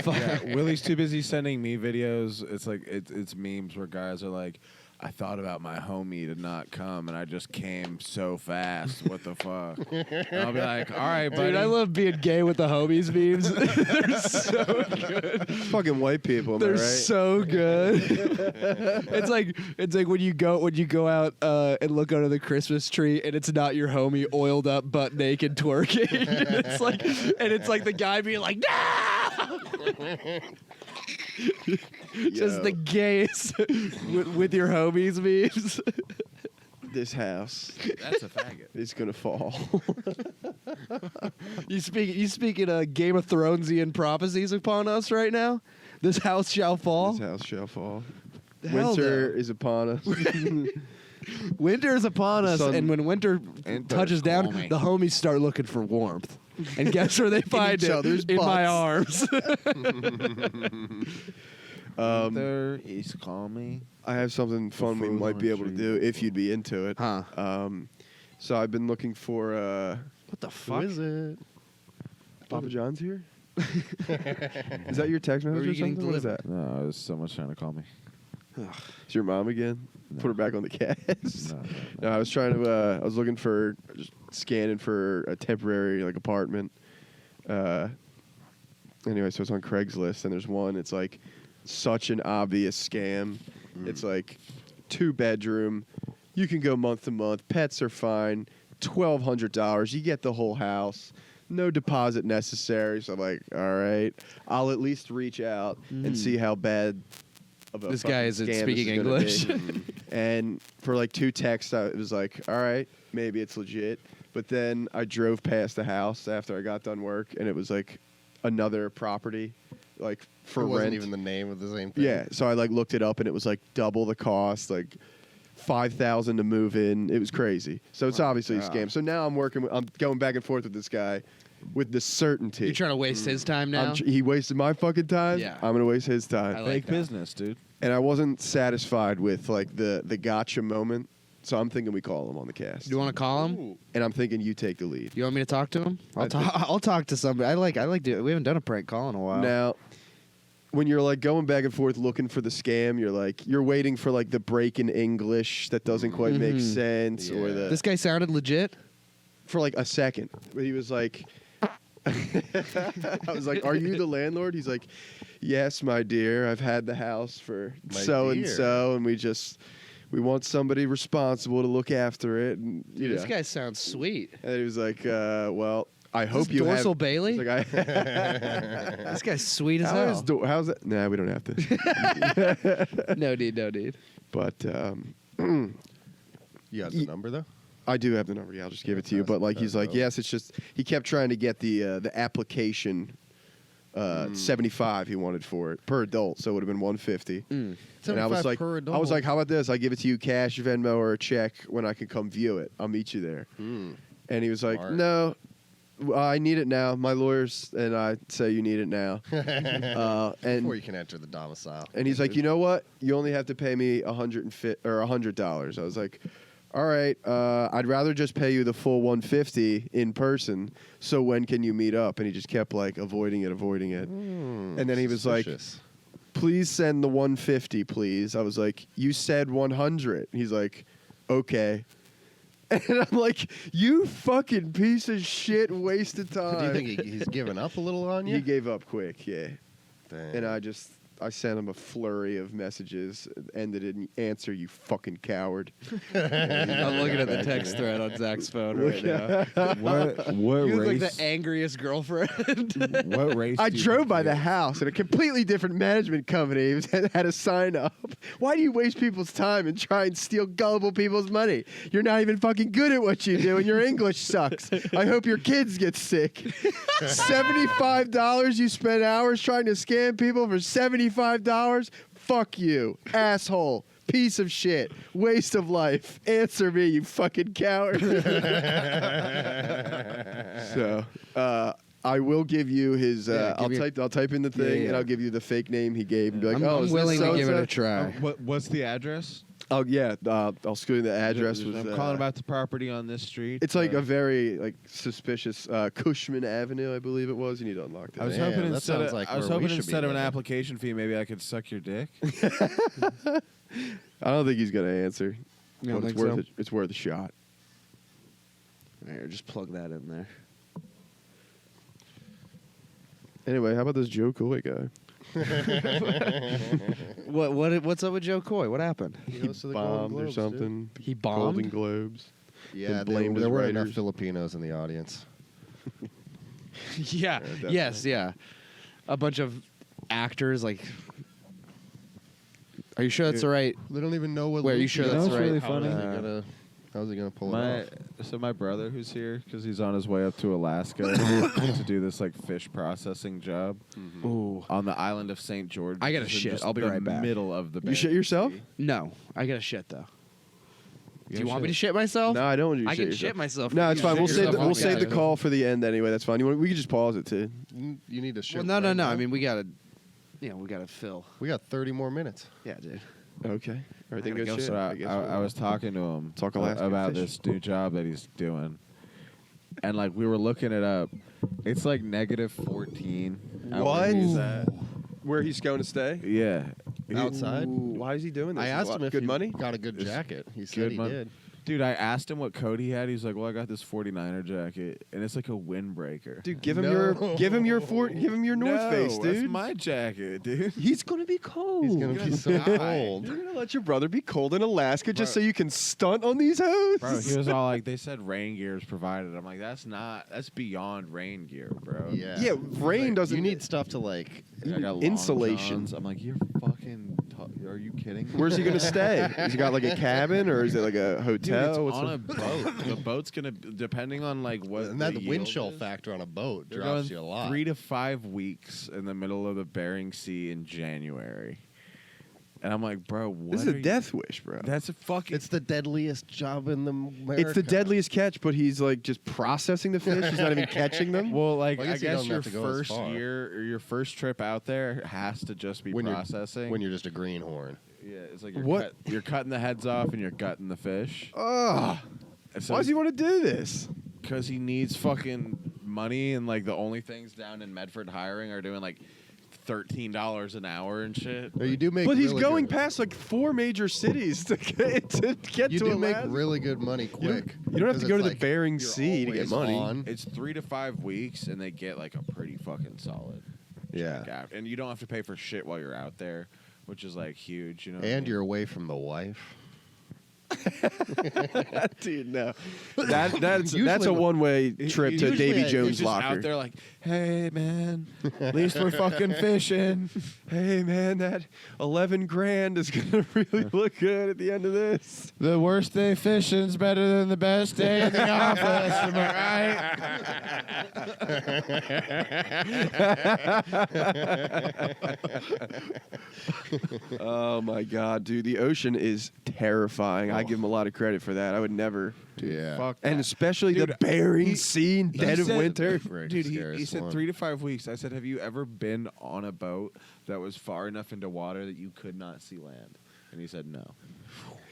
K: Yeah, Willie's too busy sending me videos. It's like it's memes where guys are like, I thought about my homie to not come, and I just came so fast. What the fuck? And I'll be like, all right, buddy.
H: Dude, I love being gay with the homies memes. They're so good.
I: Fucking white people, am I
H: They're
I: right?
H: so good. it's like when you go out and look under the Christmas tree and it's not your homie oiled up butt naked twerking. it's like the guy being like, no. Just the gayest with your homies memes.
I: This house
K: That's a faggot.
I: is gonna fall.
H: You speaking Game of Thronesian prophecies upon us right now? This house shall fall.
I: This house shall fall.
H: Hell
I: Winter
H: no.
I: is upon us.
H: Winter is upon us,
I: sun-
H: and when winter touches down,
K: calming.
H: the homies start looking for warmth. And guess where they find
I: each
H: it?
I: other's
H: In my
I: butts.
H: arms.
K: There is calming.
I: I have something fun we might be able to do if you'd be into it.
H: Huh.
I: So I've been looking for
H: What the
J: Who
H: fuck?
J: is it?
I: Papa John's here. Is that your text
H: Where
I: message
H: are
I: or
H: you getting
I: something? What is
H: delivered?
I: that?
K: No, it was someone's trying to call me.
I: Is your mom again?
K: No.
I: Put her back on the cast.
K: No.
I: No, I was trying to. I was looking for, just scanning for a temporary like apartment. Anyway, so it's on Craigslist, and there's one. It's like such an obvious scam. It's like 2-bedroom. You can go month to month. Pets are fine. $1,200. You get the whole house. No deposit necessary. So I'm like, all right, I'll at least reach out and see how bad of a
H: This
I: fucking
H: guy isn't
I: scam
H: speaking
I: this is gonna
H: English.
I: be. And for like 2 texts, it was like, all right, maybe it's legit. But then I drove past the house after I got done work, and it was like another property, like for
J: It
I: rent.
J: wasn't even the name of the same thing.
I: Yeah, so I like looked it up, and it was like double the cost, like $5,000 to move in. It was crazy. So it's obviously a scam. So now I'm going back and forth with this guy with the certainty.
H: You're trying to waste his time now?
I: He wasted my fucking time.
H: Yeah.
I: I'm gonna waste his time.
H: I like
K: Fake
H: that.
K: business, dude.
I: And I wasn't satisfied with like the gotcha moment. So I'm thinking we call him on the cast.
H: Do you want to call him?
I: And I'm thinking you take the lead.
H: You want me to talk to him?
I: I think-
H: I'll talk to somebody. I like we haven't done a prank call in a while.
I: Now, when you're like going back and forth looking for the scam, you're waiting for like the break in English that doesn't quite make sense, or the
H: This guy sounded legit.
I: for like a second. But he was like, I was like, "Are you the landlord?" He's like, "Yes, my dear. I've had the house for so and so, and we want somebody responsible to look after it." And
H: Dude, this guy sounds sweet.
I: And he was like, "Well, I hope you
H: Dorsal
I: have."
H: Bailey?
I: He's like,
H: This guy's sweet as hell.
I: How's that? Nah, we don't have to.
H: No need.
I: But
J: You have the number though.
I: I do have the number. Yeah, I'll just give it to you. But like, he's like, yes, it's just he kept trying to get the application 75 he wanted for it per adult, so it would have been 150. And I was like,
J: per adult.
I: I was like, how about this? I give it to you cash, Venmo, or a check when I can come view it. I'll meet you there. And he was like, no, I need it now. My lawyers and I say you need it now. And
J: before you can enter the domicile.
I: and he's like, you know what? You only have to pay me $100. I was like, all right, I'd rather just pay you the full 150 in person. So when can you meet up? And he just kept like avoiding it. And then he was like, please send the 150, please. I was like, you said 100. He's like, okay. And I'm like, you fucking piece of shit, waste of time.
J: Do you think he's given up a little on you?
I: He gave up quick, yeah.
J: Dang.
I: And I sent him a flurry of messages, ended in answer, you fucking coward.
H: I'm looking at the text thread on Zach's phone right now.
K: What
H: You look
K: race?
H: like the angriest girlfriend.
K: What race?
I: I
K: do you
I: drove
K: think
I: by
K: he
I: the
K: is?
I: house at a completely different management company had a sign up. Why do you waste people's time and try and steal gullible people's money? You're not even fucking good at what you do, and your English sucks. I hope your kids get sick. $75 you spend hours trying to scam people for $75? Fuck you, asshole. Piece of shit. Waste of life. Answer me, you fucking coward. So, I will give you his. I'll type in the thing, and I'll give you the fake name he gave, and be like,
H: I'm
I: is
H: willing
I: this
H: to give it
I: so-and-so?
H: a try.
K: What's the address?
I: Oh yeah, I'll screw the address.
K: I'm calling about the property on this street.
I: It's like a very like suspicious Cushman Avenue, I believe it was. You need to unlock that.
K: I was
J: Damn,
K: hoping
J: that
K: instead
J: sounds
K: of
J: like
K: I was
J: where we
K: hoping
J: should be
K: instead of an
J: living.
K: application fee, maybe I could suck your dick.
I: I don't think he's gonna answer.
H: You don't
I: But
H: think
I: it's worth
H: so?
I: it. It's worth a shot.
H: Here, just plug that in there.
I: Anyway, how about this Joe Coy guy?
H: What's up with Joe Coy? What happened?
J: He goes to the
I: Bombed
J: Golden
I: or
J: Globes, dude.
I: something.
H: He
I: Golden
H: bombed?
I: Globes.
J: Yeah,
I: Been blamed as
J: there weren't enough
I: writers.
J: Filipinos in the audience.
H: Yeah.
I: definitely.
H: Yes. Yeah. A bunch of actors. Like, are you sure that's the right?
J: They don't even know what.
H: Wait, are you
J: Luke
H: sure
J: is.
H: that's
K: You know what's
H: right?
K: really funny?
J: How's he gonna pull it off?
K: My brother who's here because he's on his way up to Alaska to do this like fish processing job
H: Ooh.
K: on the island of St. George.
H: I gotta
K: which is in
H: shit.
K: just
H: I'll be
K: the
H: right back.
K: Middle of the.
I: You shit yourself?
H: No, I got to shit though. Do you
K: gotta
H: want me to
K: shit.
H: shit myself?
I: No, I don't want you to
H: I
I: shit
H: can
I: yourself.
H: shit myself.
I: No, it's
H: You
I: fine.
H: shit
I: We'll
H: yourself.
I: save the
H: Okay.
I: call for the end anyway. That's fine. We can just pause it too.
J: You need to shit.
H: Well, no.
J: right now.
H: I mean, we gotta fill.
J: we got 30 more minutes.
H: Yeah, dude.
I: Okay. Everything
H: gotta
I: goes
H: go.
I: shit.
K: So
I: I guess
K: I was talking to him
I: Talk Alaskan
K: about
I: fish.
K: this new job that he's doing, and like we were looking it up. It's like -14. out
I: What?
K: where he's at.
I: Where he's going to stay?
K: Yeah.
J: Outside.
I: Why is he doing this?
J: I asked him if
I: good
J: he
I: money.
J: got a good
K: It's
J: jacket. He
K: good
J: said he
K: money.
J: did.
K: Dude, I asked him what coat he had. He's like, "Well, I got this 49er jacket, and it's like a windbreaker."
I: Dude, give him
J: No.
I: your North Face, dude.
K: That's my jacket, dude.
I: He's gonna be cold.
J: He's gonna be so cold.
I: You're gonna let your brother be cold in Alaska just so you can stunt on these hoes?
K: Bro, he was all like, "They said rain gear is provided." I'm like, "That's beyond rain gear, bro."
J: Yeah.
I: Yeah, rain doesn't.
J: You need stuff to like.
K: I got long
I: insulation.
K: johns. I'm like, "You're fucking. Are you kidding me?"
I: Where's he gonna stay? Has he got like a cabin or is it like a
K: Dude,
I: hotel?
K: it's
I: What's
K: on
I: the-
K: a boat. The boat's gonna, depending on like what.
J: And that
K: the
J: wind
K: yield
J: chill
K: is,
J: factor on a boat
K: they're
J: drops
K: going
J: you a lot.
K: 3 to 5 weeks in the middle of the Bering Sea in January, and I'm like, bro, what
I: This is
K: are
I: a
K: you-
I: death wish, bro.
K: That's a fucking.
J: It's the deadliest job in the America.
I: It's the deadliest catch, but he's like just processing the fish. He's not even catching them.
K: Well, like
J: Well, I
K: I
J: guess you
K: guess
J: don't
K: your
J: have to go as
K: first
J: far.
K: year or your first trip out there has to just be
J: when
K: processing.
J: when you're just a greenhorn.
K: yeah, it's like you're,
I: What?
K: you're cutting the heads off and you're gutting the fish.
I: Ugh. Why does he want to do this?
K: Because he needs fucking money, and like the only things down in Medford hiring are doing like $13 an hour and shit.
J: No, you do make.
I: But he's
J: really
I: going
J: good.
I: past like 4 major cities to get
J: You
I: to
J: do make
I: Alaska.
J: really good money
I: You don't-
J: quick.
I: you don't have to
J: 'cause
I: go
J: it's
I: to the
J: like
I: Bering
J: you're
I: Sea to get
J: always
I: money.
J: on.
K: It's 3 to 5 weeks, and they get like a pretty fucking solid.
J: Yeah.
K: check out. And you don't have to pay for shit while you're out there, which is like huge. You know. what I
J: And
K: mean?
J: you're away from the wife.
I: Dude, no. That's a
J: Usually-
I: one-way trip to
K: Usually
I: Davy
K: he's
I: Jones'
K: just
I: locker.
K: out there like, hey man, at least we're fucking fishing.
I: Hey man, that 11 grand is gonna really look good at the end of this.
K: The worst day fishing's better than the best day in the office. Am I right?
I: Oh my god, dude, the ocean is terrifying. I give him a lot of credit for that. I would never.
J: Yeah.
K: Fuck
I: And
K: that.
I: especially
K: Dude,
I: the Bering
K: he-
I: Sea in
K: he
I: dead of
K: said-
I: winter.
J: Right,
K: Dude,
J: scariest
K: he said
J: one.
K: 3 to 5 weeks. I said, have you ever been on a boat that was far enough into water that you could not see land? And he said, no.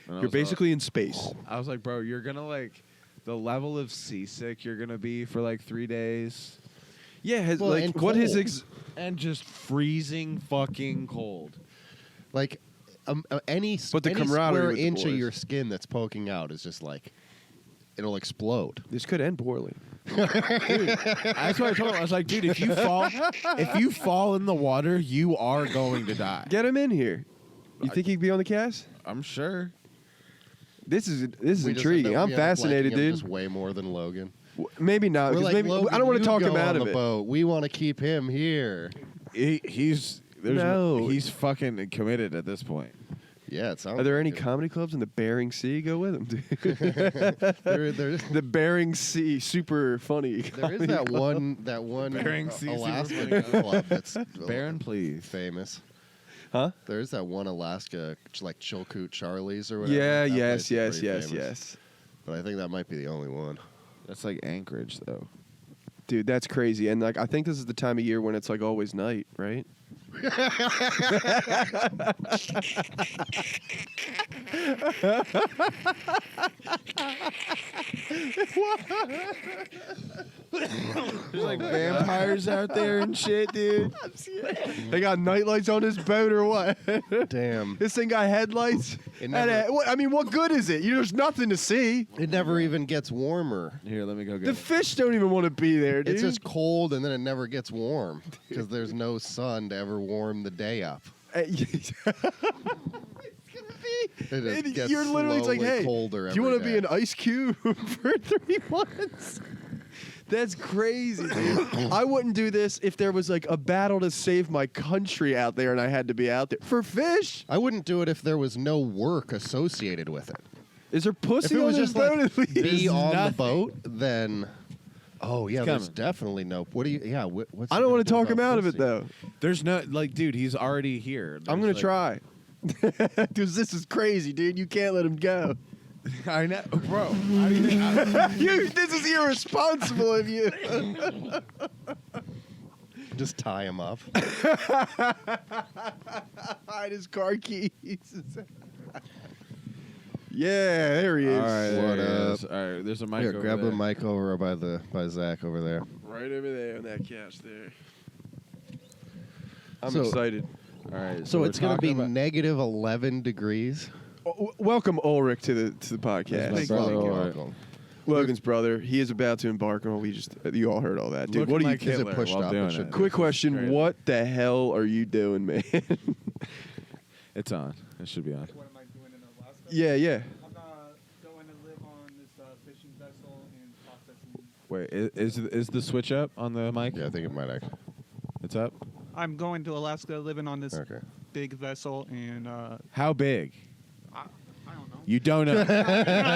K: And I
I: You're
K: was
I: basically in space.
K: I was like, bro, you're going to like, the level of seasick you're going to be for like 3 days.
I: Yeah,
J: Well, and
I: what his
J: cold.
K: And just freezing fucking cold.
J: Like any
I: But the
J: any
I: camaraderie
J: square
I: with the
J: inch of
I: boys.
J: your skin that's poking out is just like it'll explode.
I: This could end poorly.
K: That's what I told him. I was like, dude, if you fall in the water, you are going to die.
I: Get him in here. You think he'd be on the cast?
K: I'm sure.
I: This is
J: We just
I: intriguing.
J: end up-
I: I'm
J: we end up liking
I: fascinated,
J: him
I: dude.
J: Just way more than Logan.
I: Maybe not.
J: We're
I: 'Cause
J: like,
I: maybe
J: Logan,
I: I don't want
J: you
I: to talk
J: go
I: him out
J: on
I: of
J: the
I: it.
J: boat. We want to keep him here.
K: He's
I: No.
K: he's fucking committed at this point.
J: Yeah, it sounds.
I: Are there
J: like
I: any
J: it.
I: comedy clubs in the Bering Sea? Go with him, dude.
J: There
I: The Bering Sea, super funny.
J: is that one
K: Bering Sea Super
J: Alaska club that's
K: Baron, please.
J: famous.
I: Huh?
J: There's that one Alaska like Chilkoot Charlie's or whatever.
I: Yeah,
J: That
I: yes,
J: place is
I: yes,
J: pretty
I: yes,
J: famous.
I: yes.
J: But I think that might be the only one.
K: That's like Anchorage, though.
I: Dude, that's crazy. And like I think this is the time of year when it's like always night, right?
K: There's like vampires out there and shit, dude.
I: They got nightlights on this boat or what?
J: Damn.
I: This thing got headlights.
J: It never-
I: I mean, what good is it? There's nothing to see.
J: It never even gets warmer.
K: Here, let me go get
I: The
K: it.
I: fish don't even want to be there, dude.
J: It's just cold and then it never gets warm because there's no sun to ever warm the day up. It just gets
I: You're literally it's like,
J: slowly
I: hey,
J: colder
I: do you
J: every
I: want to be
J: day.
I: an ice cube for 3 months? That's crazy, dude. I wouldn't do this if there was like a battle to save my country out there and I had to be out there for fish.
J: I wouldn't do it if there was no work associated with it.
I: Is there
J: If
I: pussy
J: it
I: on
J: was
I: this
J: just
I: boat
J: like
I: at least?
J: be on the
K: nothing.
J: boat, then oh yeah,
K: It's
J: there's
K: coming.
J: definitely no. What do you? Yeah, what's
I: I
J: he
I: don't
J: gonna
I: want to
J: do
I: talk him
J: about
I: out of it
J: pussy?
I: though.
K: There's no like, dude. He's already here.
I: I'm gonna
K: There's,
I: try. Because this is crazy, dude. You can't let him go.
K: like- I know, bro. How do you think
I: This is irresponsible of you.
J: Just tie him up.
I: Hide his car keys. Yeah, there he is.
K: All right,
J: What
K: there
J: up?
K: it is. All right, there's a mic.
J: Here,
K: over
J: grab
K: there.
J: the mic over by Zach over there.
I: Right over there on that couch there. I'm
J: So-
I: excited.
K: All right,
J: So
K: we're
J: it's gonna be
K: talking about-
J: negative 11 degrees.
I: Welcome Ulrich to the
K: That's my
I: podcast.
K: brother,
J: Thank you.
K: Ulrich.
J: Welcome.
I: Logan's brother. He is about to embark on. You all heard all that, dude.
K: Looking
I: What do you?
K: like
J: Is it
K: Hitler
J: pushed
K: while
J: up?
K: doing
J: It should
K: it.
J: be.
I: Quick question:
K: Straight
I: what the hell are you doing, man?
K: It's on. It should be on.
A: What am I doing in Alaska?
I: yeah.
A: I'm going to live on this fishing vessel and processing.
K: Wait, is the switch up on the mic?
J: Yeah, I think it might actually.
K: It's up.
A: I'm going to Alaska, living on this
J: Okay.
A: big vessel, and
K: How big?
A: I don't know.
K: You don't know.
A: I've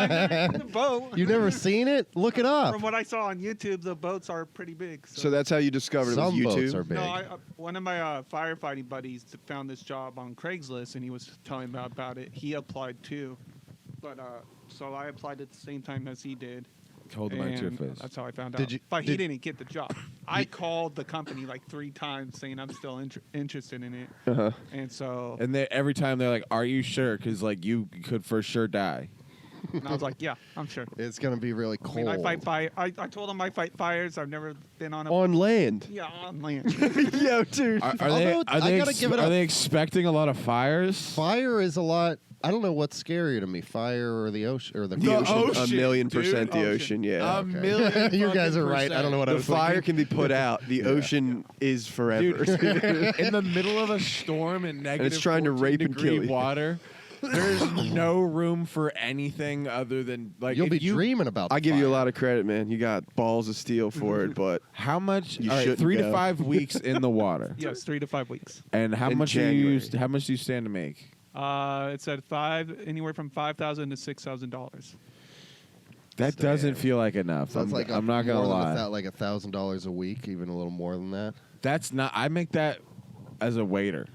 A: never been in a boat.
J: You've never seen it? Look it up.
A: From what I saw on YouTube, the boats are pretty big.
I: So that's how you discovered it was
J: Some boats are
I: YouTube.
J: big.
A: No, one of my firefighting buddies found this job on Craigslist, and he was telling me about it. He applied too, but so I applied at the same time as he did.
K: Hold the mic to your
A: and
K: face.
A: That's how I found
J: Did
A: out.
J: you-
A: but he
J: did-
A: didn't get the job. I called the company like 3 times saying I'm still interested in it,
I: Uh-huh.
A: and so
K: And every time they're like, "Are you sure?" Because like you could for sure die.
A: And I was like, yeah, I'm sure.
J: It's gonna be really
A: I
J: cold.
A: mean, I fight fire. I told them I fight fires. I've never been on a
I: On land.
A: yeah on land.
I: Yo, dude.
K: Are
J: Although, I gotta give it
K: are
J: up.
K: they expecting a lot of fires?
J: Fire is a lot. I don't know what's scarier to me, fire or the ocean or the
I: The
J: ocean.
I: ocean, a million
K: dude.
I: percent the
A: Ocean.
I: ocean, yeah.
K: A million.
J: You guys
K: fucking
J: are right. I don't know what I
I: The
J: was
I: fire
J: thinking.
I: can be put out. The ocean is forever.
K: Dude, in the middle of a storm and negative
I: it's trying to
K: 14
I: rape and
K: degree
I: kill you.
K: water, there's no room for anything other than like.
J: You'll
K: if
J: be
K: you,
J: dreaming about.
I: I
J: the
I: give you a
J: fire.
I: lot of credit, man. You got balls of steel for it, but
K: How much?
I: You
K: all right,
I: shouldn't
K: 3 to
I: go.
K: 5 weeks in the water.
A: Yes, 3 to 5 weeks.
K: And how
I: In
K: much
I: January.
K: do you? How much do you stand to make?
A: It said anywhere from $5,000 to $6,000.
K: That doesn't feel like enough.
J: So it's like
K: I'm not gonna
J: more than
K: lie.
J: like $1,000 a week, even a little more than that.
K: That's not. I make that as a waiter.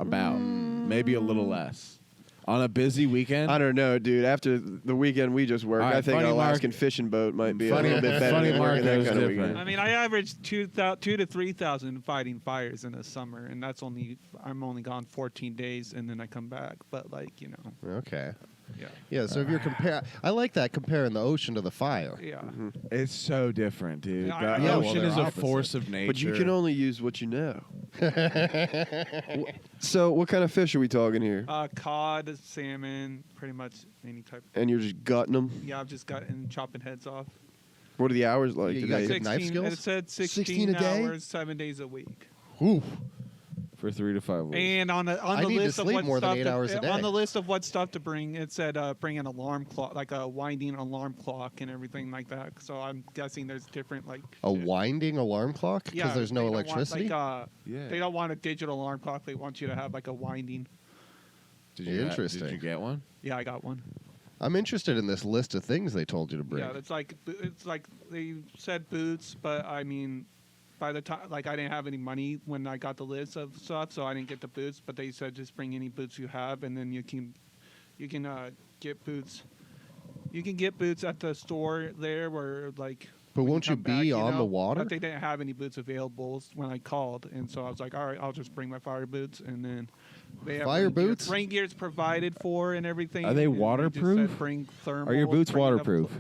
K: About maybe a little less on a busy weekend.
I: I don't know, dude. After the weekend we just worked,
K: All right,
I: I think
K: funny
I: Alaskan
K: Mark-
I: fishing boat might be
K: Funny-
I: a little bit better
K: funny
I: than working
K: Mark
I: that
K: is
I: kind of
K: different.
I: weekend.
A: I mean, I averaged 2,000 to 3,000 fighting fires in the summer, and I'm only gone 14 days, and then I come back. But like, you know,
J: Okay.
A: yeah,
J: Yeah. So if you're I like that comparing the ocean to the fire.
A: yeah.
K: It's so different, dude.
A: Yeah,
K: The
A: I know.
K: ocean
J: Well,
K: is
J: they're
K: a force of nature.
I: But you can only use what you know. So, what kind of fish are we talking here?
A: Cod, salmon, pretty much any type.
I: And you're just gutting them?
A: Yeah, I've just gotten chopping heads off.
I: What are the hours like
J: Yeah, you
I: today?
J: got good knife skills?
A: It said
I: 16 a day?
A: hours, 7 days a week.
J: Ooh.
K: for 3 to 5 weeks.
A: And on the
J: I need to
A: list of
J: sleep
A: what
J: more than
A: stuff
J: 8 hours a day.
A: on the list of what stuff to bring, it said bring an alarm clock, like a winding alarm clock and everything like that. So I'm guessing there's different like
J: A winding alarm clock? Because
A: yeah,
J: there's
A: they
J: no
A: don't want,
J: electricity?
K: Yeah.
A: They don't want a digital alarm clock. They want you to have like a winding.
K: Did you
J: Interesting.
K: Did you get one?
A: Yeah, I got one.
J: I'm interested in this list of things they told you to bring.
A: Yeah, it's like they said boots, but I mean, by the time like I didn't have any money when I got the list of stuff, so I didn't get the boots. But they said just bring any boots you have, and then you can get boots. You can get boots at the store there, where like.
J: But
A: when
J: won't you
A: come back,
J: be on
A: know,
J: the water?
A: But they didn't have any boots available when I called, and so I was like, all right, I'll just bring my fire boots, and then. They have
J: Fire
A: rain gear-
J: boots?
A: Rain gear's provided for and everything.
K: Are they
A: and just said
K: waterproof?
A: bring thermals.
K: Are your boots
A: bring enough
K: waterproof?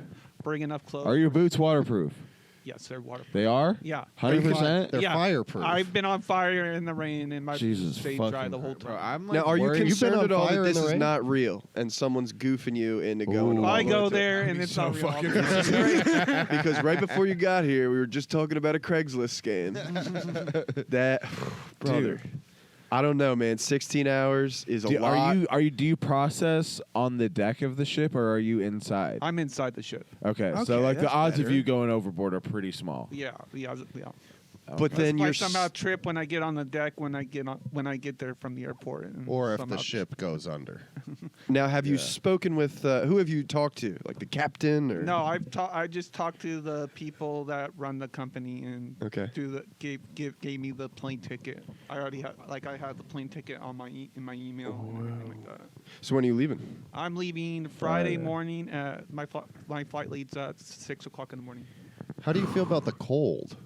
A: bring enough clothes.
K: Are your boots waterproof?
A: Yes, they're waterproof.
K: They are?
A: Yeah.
K: 100%?
J: They're
A: yeah.
J: fireproof.
A: I've been on fire in the rain, and my
K: Jesus
A: boots stayed
K: fucking
A: dry the whole
K: Bro,
A: time.
K: I'm like
I: Now, are you
K: worried-
J: You've been
I: concerned
J: on
I: at all
J: fire
I: that
J: in
I: this
J: the
I: is
J: rain?
I: not real and someone's goofing you into going?
K: Ooh.
A: If
I: all
A: I
I: the
A: go
I: way to-
A: there and
K: be
A: it's
K: so
A: not real, I'll
K: fucking
A: be-
I: Because right before you got here, we were just talking about a Craigslist scam. That, brother,
K: Dude.
I: I don't know, man. 16 hours is a
K: Do,
I: lot.
K: do you process on the deck of the ship or are you inside?
A: I'm inside the ship.
K: Okay, so
I: Okay,
K: like the
I: that's
K: odds of
I: better.
K: you going overboard are pretty small.
A: Yeah.
I: But then
A: If
I: you're
A: I somehow trip when I get on the deck when I get there from the airport. And
J: Or if
A: somehow-
J: the ship goes under.
I: now. Have you
K: Yeah.
I: spoken with who have you talked to? Like the captain or
A: No, I just talked to the people that run the company and
I: Okay.
A: gave me the plane ticket. I already had I had the plane ticket on in my email and everything like that.
I: So when are you leaving?
A: I'm leaving
K: Friday.
A: Friday morning. My flight leaves at 6:00 in the morning.
J: How do you feel about the cold?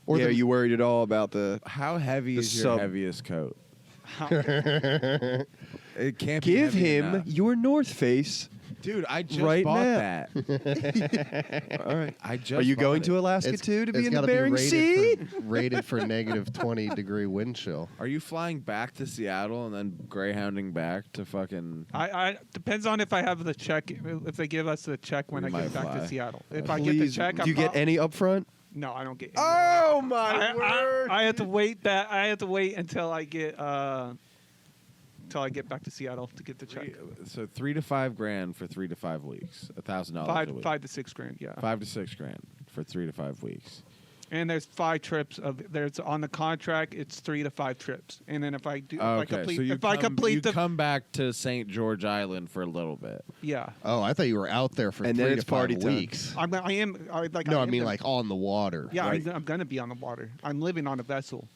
J: Or
I: Yeah,
J: the,
I: are you worried at all about the?
K: How heavy
I: The
K: is your
I: sub-
K: heaviest coat?
A: How-
K: It can't be
I: Give
K: heavy
I: him
K: enough.
I: your North Face.
K: Dude, I just
I: right
K: bought
I: now.
K: that.
I: All right.
K: I just
I: Are you
K: bought
I: going
K: it.
I: to Alaska
J: it's,
I: too to be
J: it's
I: in the
J: gotta be
I: Bering Sea?
J: rated for negative 20-degree wind chill.
K: Are you flying back to Seattle and then greyhounding back to fucking?
A: I depends on if I have the check. If they give us the check when
K: We
A: I
K: might
A: get back
K: fly.
A: to Seattle. If I get the
I: Please,
A: check,
I: do you get any upfront?
A: No, I don't get. Any.
I: Oh my
A: I,
I: word!
A: I have to wait that. I have to wait until I get back to Seattle to get the check.
K: So 3 to 5 grand for 3 to 5 weeks. $1,000 a week.
A: 5 to 6 grand. Yeah.
K: 5 to 6 grand for 3 to 5 weeks.
A: And there's 5 trips there's on the contract. It's 3 to 5 trips. And then if I do, if I complete,
K: so you
A: if I complete
K: you
A: the,
K: come back to St. George Island for a little bit.
A: yeah.
J: Oh, I thought you were out there for
I: And
J: 3
I: then
J: to
I: it's
J: 5
I: party time.
J: weeks.
A: I am.
J: No, I mean like on the water.
A: Yeah,
I: Right.
A: I'm gonna be on the water. I'm living on a vessel.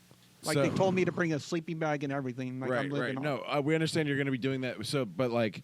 A: Like
K: So-
A: they told me to bring a sleeping bag and everything. Like I'm
K: right,
A: living on.
K: No, we understand you're going to be doing that. So, but like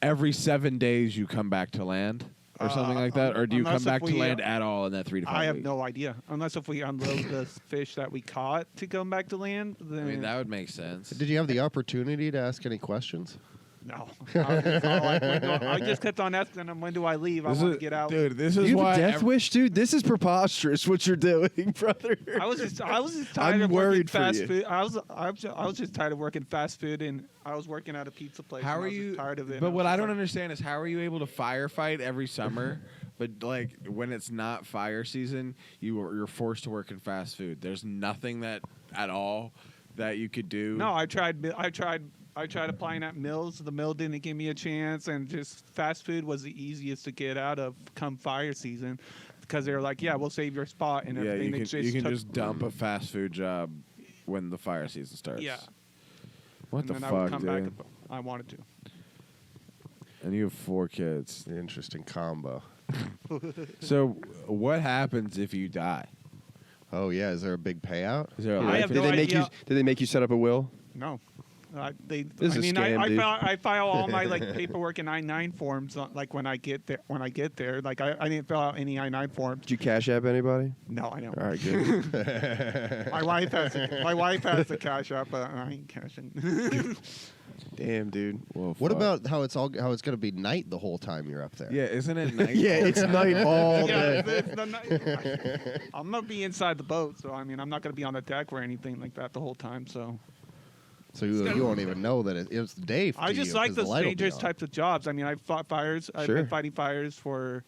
K: every 7 days you come back to land or something like that, or do you come
A: unless if
K: back to
A: we,
K: land at all in that 3 to 5
A: I have
K: weeks?
A: no idea. Unless if we unload the fish that we caught to come back to land,
K: I
A: then
K: mean, that would make sense.
J: Did you have the opportunity to ask any questions?
A: No. I just kept on asking him, when do I leave? I want to get out.
K: Dude, this is
I: You have
K: why
I: a death wish, dude? This is preposterous what you're doing, brother.
A: I was just tired
I: I'm
A: of working
I: worried for
A: fast
I: you.
A: food. I was just tired of working fast food, and I was working at a pizza place.
K: How
A: and
K: are
A: I was
K: you?
A: just tired of it.
K: But what I don't understand is how are you able to firefight every summer, but like when it's not fire season, you're forced to work in fast food. There's nothing that at all that you could do.
A: No, I tried applying at mills. The mill didn't give me a chance, and just fast food was the easiest to get out of come fire season, because they were like, "Yeah, we'll save your spot and
K: Yeah,
A: everything."
K: you can just dump a fast food job when the fire season starts.
A: Yeah.
K: What
A: And
K: the
A: then I would
K: fuck,
A: come
K: dude?
A: back if I wanted to.
K: And you have 4 kids.
J: Interesting combo.
K: So what happens if you die?
J: Oh yeah, is there a big payout?
K: Is there a
A: I
K: life
A: have
I: Did
A: no
I: they make you?
A: idea.
I: Did they make you set up a will?
A: No.
I: This is a scam,
A: I
I: dude.
A: file all my like paperwork in I-9 forms. Like when I get there, like I didn't fill out any I-9 forms.
I: Did you cash app anybody?
A: No, I don't.
I: All right, good.
A: My wife has the cash app, but I ain't cashing.
I: Damn, dude.
K: Well,
J: What
K: fuck.
J: about how it's gonna be night the whole time you're up there?
K: Yeah, isn't it night?
I: Yeah, it's night all
A: Yeah,
I: day.
A: it's the night. I'm gonna be inside the boat, so I mean, I'm not gonna be on the deck or anything like that the whole time. So
J: So you won't even know that it was day. To
A: I just
J: you,
A: like
J: 'cause the
A: those
J: light will be
A: dangerous
J: on.
A: types of jobs. I mean, I've fought fires. I've
I: Sure.
A: been fighting fires for.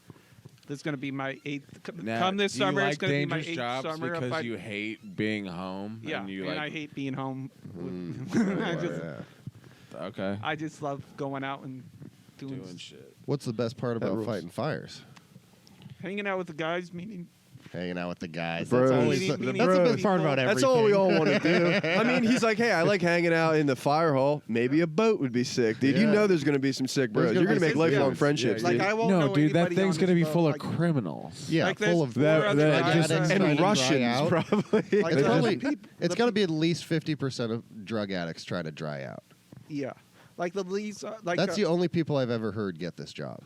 A: This is gonna be my 8th.
K: Now,
A: Come this
K: do you
A: summer,
K: like
A: it's gonna be my
K: dangerous
A: 8th
K: jobs
A: summer of
K: because
A: fighting.
K: you hate being home.
A: Yeah,
K: and, you
A: and
K: like,
A: I hate being home.
J: Yeah.
K: Okay.
A: I just love going out and doing
K: shit.
J: What's the best part
I: That
J: about
I: rules.
J: fighting fires?
A: hanging out with the guys, meeting.
J: Hanging out with the guys.
I: Bros.
J: That's always
A: Meeting-
J: the,
A: meeting
J: that's the
A: people.
J: best part about everything.
I: That's all we all want to do. I mean, he's like, hey, I like hanging out in the fire hall. Maybe a boat would be sick, dude. You
J: Yeah.
I: know, there's gonna be some sick
J: There's
I: bros.
J: gonna
I: You're gonna
J: be
I: make
J: some
I: lifelong
J: dudes.
I: friendships,
K: Yeah,
I: dude.
A: Like I won't
K: No,
A: know
K: dude, that
A: anybody
K: thing's
A: on
K: gonna
A: this
K: be
A: boat,
K: full
A: like,
K: of criminals.
J: Yeah,
A: Like
J: full
A: there's
J: of
A: 4
K: that-
A: other
K: that
A: guys
K: just-
A: that-
J: trying to
I: and
J: dry
I: Russians,
J: out.
I: probably.
A: Like
J: It's
A: the
J: probably
A: people-
J: it's
A: the
J: got to be at least 50% of drug addicts try to dry out.
A: Yeah, like the leads. Like
J: That's the only people I've ever heard get this job.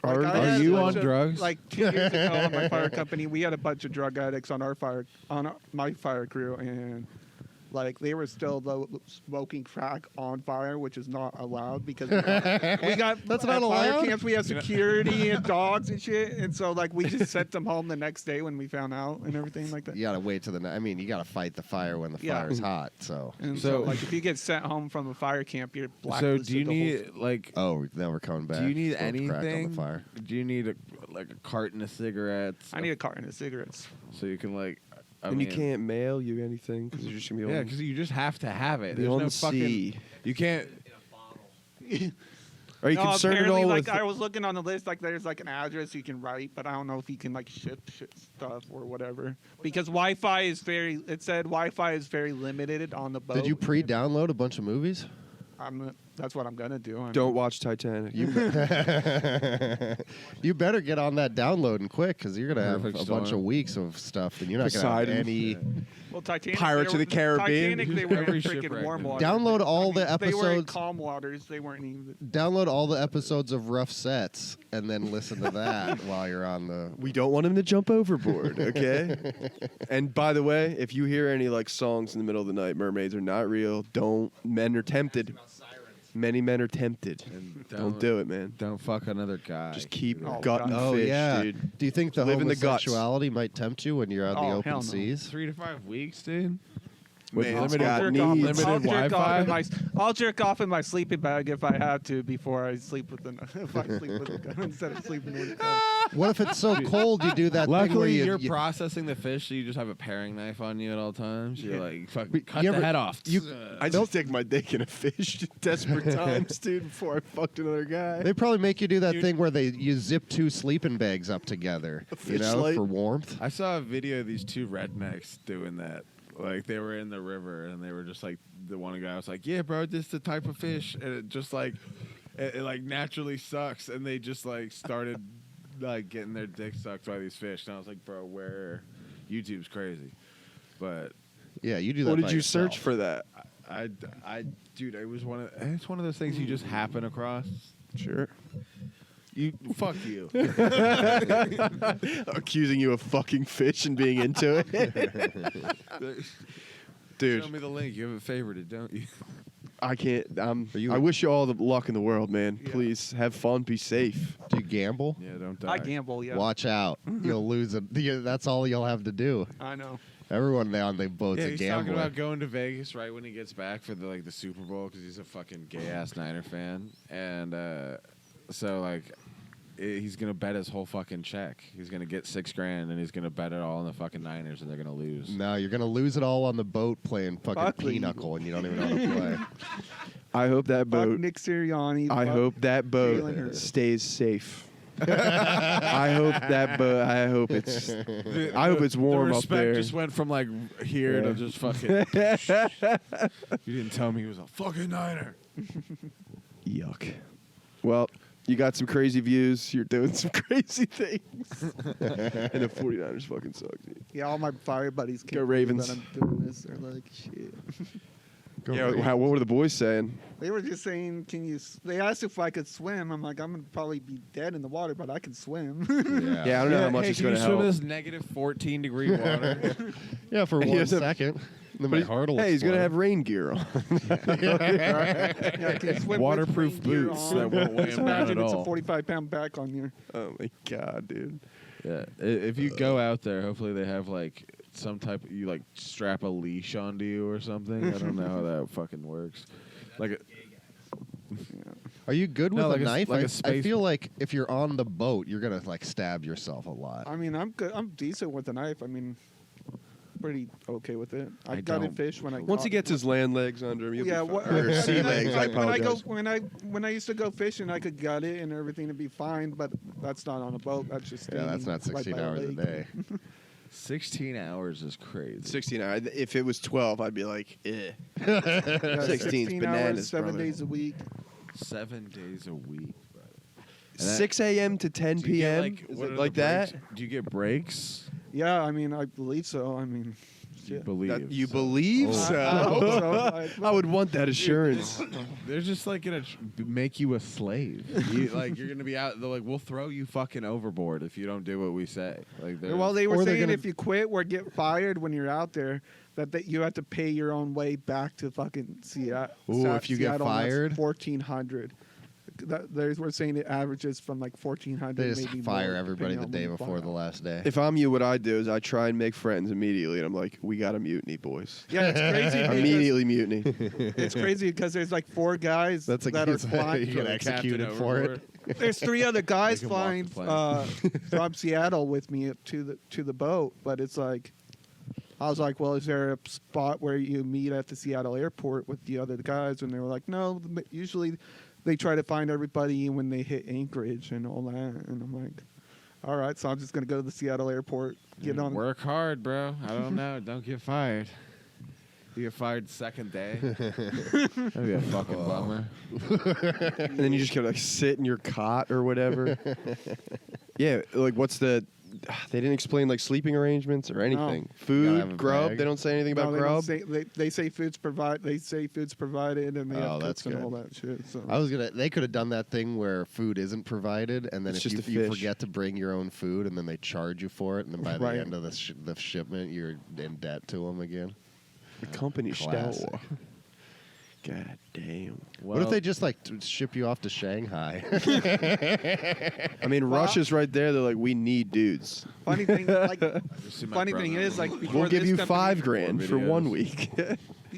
A: like I
K: Are
A: had
K: you
A: a
K: on
A: bunch of-
K: drugs?
A: Like 2 years ago on my fire company, we had a bunch of drug addicts on my fire crew, and like they were still smoking crack on fire, which is not allowed because we got
J: That's
A: at
J: not
A: fire
J: allowed?
A: camps. We have security and dogs and shit, and so like we just sent them home the next day when we found out and everything like that.
J: You got to wait to the night. I mean, you got to fight the fire when the
A: Yeah.
J: fire's hot. So,
A: And
K: So-
A: so like if you get sent home from a fire camp, you're
K: So
A: blacklisted.
K: do you
A: the whole-
K: need like?
J: oh, now we're coming back.
K: Do you need
J: Smoke crack on
K: anything?
J: the fire.
K: Do you need a carton of cigarettes?
A: I need a carton of cigarettes.
K: so you can like. I
I: And you
K: mean,
I: can't mail you anything because you're just gonna be
K: Yeah,
I: on,
K: because you just have to have it.
I: be
K: There's
I: on
K: no
I: the
K: fucking.
I: sea.
K: You can't.
I: Are you
A: No,
I: concerned at
A: apparently,
I: all
A: like
I: with?
A: I was looking on the list, like there's like an address you can write, but I don't know if you can like ship stuff or whatever because Wi-Fi is very. It said Wi-Fi is very limited on the boat.
J: Did you pre-download a bunch of movies?
A: That's what I'm gonna do.
I: Don't watch Titanic.
J: You better get on that downloading quick because you're gonna have
K: Perfect
J: a bunch
K: storm.
J: of weeks of stuff, and you're not gonna have
I: Poseidon.
J: any.
A: Well, Titanic.
I: Pirates
A: they
I: of the Caribbean.
A: Titanic, they were in
K: Every
A: freaking
K: shipwreck
A: warm
K: movie.
A: water.
J: Download all the
A: They were in
J: episodes.
A: calm waters. They weren't even.
J: Download all the episodes of Rough Sets and then listen to that while you're on the.
I: We don't want him to jump overboard, okay? And by the way, if you hear any like songs in the middle of the night, mermaids are not real. Don't. Men are tempted. Many men are tempted.
K: And
I: Don't do it, man.
K: Don't fuck another guy.
I: Just keep
A: Oh,
I: gutting
J: Oh
I: fish,
J: yeah.
I: dude.
J: Do you think the
I: Live in the guts.
J: homosexuality might tempt you when you're on the
A: Oh, hell
J: open
A: no.
J: seas?
K: 3 to 5 weeks, dude.
I: Man,
K: limited-
I: got
A: I'll jerk off-
I: needs.
K: Limited
A: I'll jerk off
K: Wi-Fi?
A: in my- I'll jerk off in my sleeping bag if I have to before I sleep with if I sleep with a gun instead of sleeping with a gun.
J: What if it's so cold you do that thing where
K: Luckily,
J: you,
K: you're
J: you
K: processing the fish, so you just have a paring knife on you at all times. You're like, fuck,
J: But
K: cut
J: you
K: the
J: ever-
K: head off.
I: I just stick my dick in a fish in desperate times, dude, before I fucked another guy.
J: They probably make you do that thing where you zip 2 sleeping bags up together, you
I: fish
J: know,
I: slate?
J: for warmth.
K: I saw a video of these 2 rednecks doing that. Like, they were in the river, and they were just like, the one guy was like, yeah, bro, this is the type of fish. And it just, like, it like, naturally sucks. And they just, like, started, like, getting their dick sucked by these fish. And I was like, bro, where? YouTube's crazy. But
J: Yeah, you do that.
I: What
J: by
I: did you
J: yourself.
I: search for that?
K: dude, it's one of those things you just happen across.
I: Sure.
K: Fuck you.
I: Accusing you of fucking fish and being into it. Dude.
K: Show me the link. You have it favorited, don't you?
I: I can't.
J: you-
I: I wish you all the luck in the world, man.
A: Yeah.
I: Please have fun, be safe.
J: Do you gamble?
K: Yeah, don't die.
A: I gamble. Yeah.
J: Watch out. You'll lose it. That's all you'll have to do.
A: I know.
J: Everyone on the boat's
K: Yeah,
J: a
K: he's
J: gambler.
K: talking about going to Vegas right when he gets back for the Super Bowl because he's a fucking gay ass Niner fan, and so he's gonna bet his whole fucking check. He's gonna get $6,000 and he's gonna bet it all on the fucking Niners and they're gonna lose.
J: No, you're gonna lose it all on the boat playing fucking
A: Buckley.
J: pinochle and you don't even know how to play.
I: I hope that
A: Fuck
I: boat.
A: Nick Sirianni.
I: I
A: fuck
I: hope that
A: Jalen
I: boat
A: Hurts.
I: stays safe. I hope that boat. I hope it's. I hope it's warm
K: the
I: up
K: respect
I: there.
K: just went from here to
I: Yeah.
K: just fucking. You didn't tell me he was a fucking Niner.
I: Yuck. Well, you got some crazy views. You're doing some crazy things. And the 49ers fucking suck, dude.
A: Yeah, all my fire buddies
I: Go
A: can't believe
I: Ravens.
A: that I'm doing this. They're like, shit.
I: Yeah, what were the boys saying?
A: They were just saying, they asked if I could swim. I'm like, I'm going to probably be dead in the water, but I can swim.
I: Yeah, I don't know how much
K: hey,
I: it's
K: can
I: going
K: you
I: to
K: swim in
I: help.
K: this negative 14-degree water?
J: Yeah, for
I: He
J: one
I: doesn't-
J: second. Then
I: But
J: my heart will
I: hey, he's going to
J: explode.
I: have rain gear on.
A: Yeah, I can swim with
K: Waterproof
A: rain gear
K: boots
A: on.
K: that won't weigh
A: Just
K: him down
A: imagine
K: at
A: it's
K: all.
A: a 45-pound back on you.
I: Oh, my God, dude.
K: Yeah, if you go out there, hopefully they have some type. You strap a leash onto you or something. I don't know how that fucking works.
J: Are you good with
K: No,
J: a
K: like a-
J: knife?
K: like a
J: I
K: space-
J: feel like if you're on the boat, you're gonna stab yourself a lot.
A: I mean, I'm good. I'm decent with a knife. I mean, pretty okay with it. I
K: I
A: got
K: don't.
A: it fish when I
I: Once he
A: caught-
I: gets his land legs under him, you'll
A: yeah,
I: be
A: what,
I: fine. Or sea legs, I
A: when I go
I: apologize.
A: when I used to go fishing, I could gut it and everything to be fine. But that's not on a boat. That's just
J: Yeah, that's not
A: standing
J: 16
A: right by
J: hours a
A: lake.
J: day.
K: 16 hours is crazy.
I: 16 hours. If it was 12, I'd be like, eh.
A: Yeah,
I: 16's
A: 16
I: bananas,
A: hours, 7
I: brother.
A: days a week.
K: 7 days a week.
I: 6 a.m. to 10
K: Do you get,
I: p.m. Is
K: what
I: it
K: are
I: like
K: the
I: that?
K: breaks? Do you get breaks?
A: Yeah, I mean, I believe so. I mean,
K: You
A: shit.
K: believe.
I: You
K: so.
I: believe
K: Oh.
I: so?
A: I hope so.
I: I would want that assurance.
K: They're just gonna make you a slave. You're gonna be out. They're like, we'll throw you fucking overboard if you don't do what we say.
A: Well, they were
J: Or they're
A: saying
J: gonna-
A: if you quit or get fired when you're out there, that you have to pay your own way back to fucking Seattle.
J: Ooh, if you get
A: Seattle, and that's
J: fired?
A: 1,400. They were saying it averages from 1,400.
J: They just
A: maybe
J: fire
A: more,
J: everybody
A: depending
J: the
A: on
J: day
A: when you
J: before
A: fly
J: the
A: out.
J: last day.
I: If I'm you, what I do is I try and make friends immediately, and I'm like, we got a mutiny, boys.
A: Yeah, it's crazy. because-
I: Immediately mutiny.
A: It's crazy because there's 4 guys
J: That's like
A: that are
J: you
A: flying.
J: get executed for it.
A: There's 3 other guys
K: Make 'em walk
A: flying
K: the plane.
A: from Seattle with me to the boat, but it's like, I was like, well, is there a spot where you meet at the Seattle airport with the other guys? And they were like, no, usually they try to find everybody when they hit Anchorage and all that. And I'm like, all right, so I'm just gonna go to the Seattle airport, get on.
K: Work hard, bro. I don't know. Don't get fired. You get fired second day. That'd be a fucking bummer.
I: And then you just gotta sit in your cot or whatever. Yeah, what's the? They didn't explain sleeping arrangements or anything.
J: Gotta have
I: Food,
J: a
I: grub.
J: bag.
I: They don't say anything
A: No,
I: about
A: they don't
I: grub.
A: say- they say food's provided. They say food's provided, and they
J: Oh,
A: have
J: that's
A: cooks and all
J: good.
A: that shit. So
J: They could have done that thing where food isn't provided, and then
I: It's
J: if
I: just
J: you
I: a fish.
J: forget to bring your own food, and then they charge you for it, and then by
A: Right.
J: the end of the shipment, you're in debt to them again.
I: The company
J: Classic.
I: style. God damn.
J: What if they just ship you off to Shanghai?
I: I mean, Russia's right there. They're like, we need dudes.
A: funny thing,
K: Just see my
A: funny thing
K: brother.
A: is, before
I: We'll give
A: this
I: you
A: company-
I: $5,000 for
K: videos.
I: 1 week.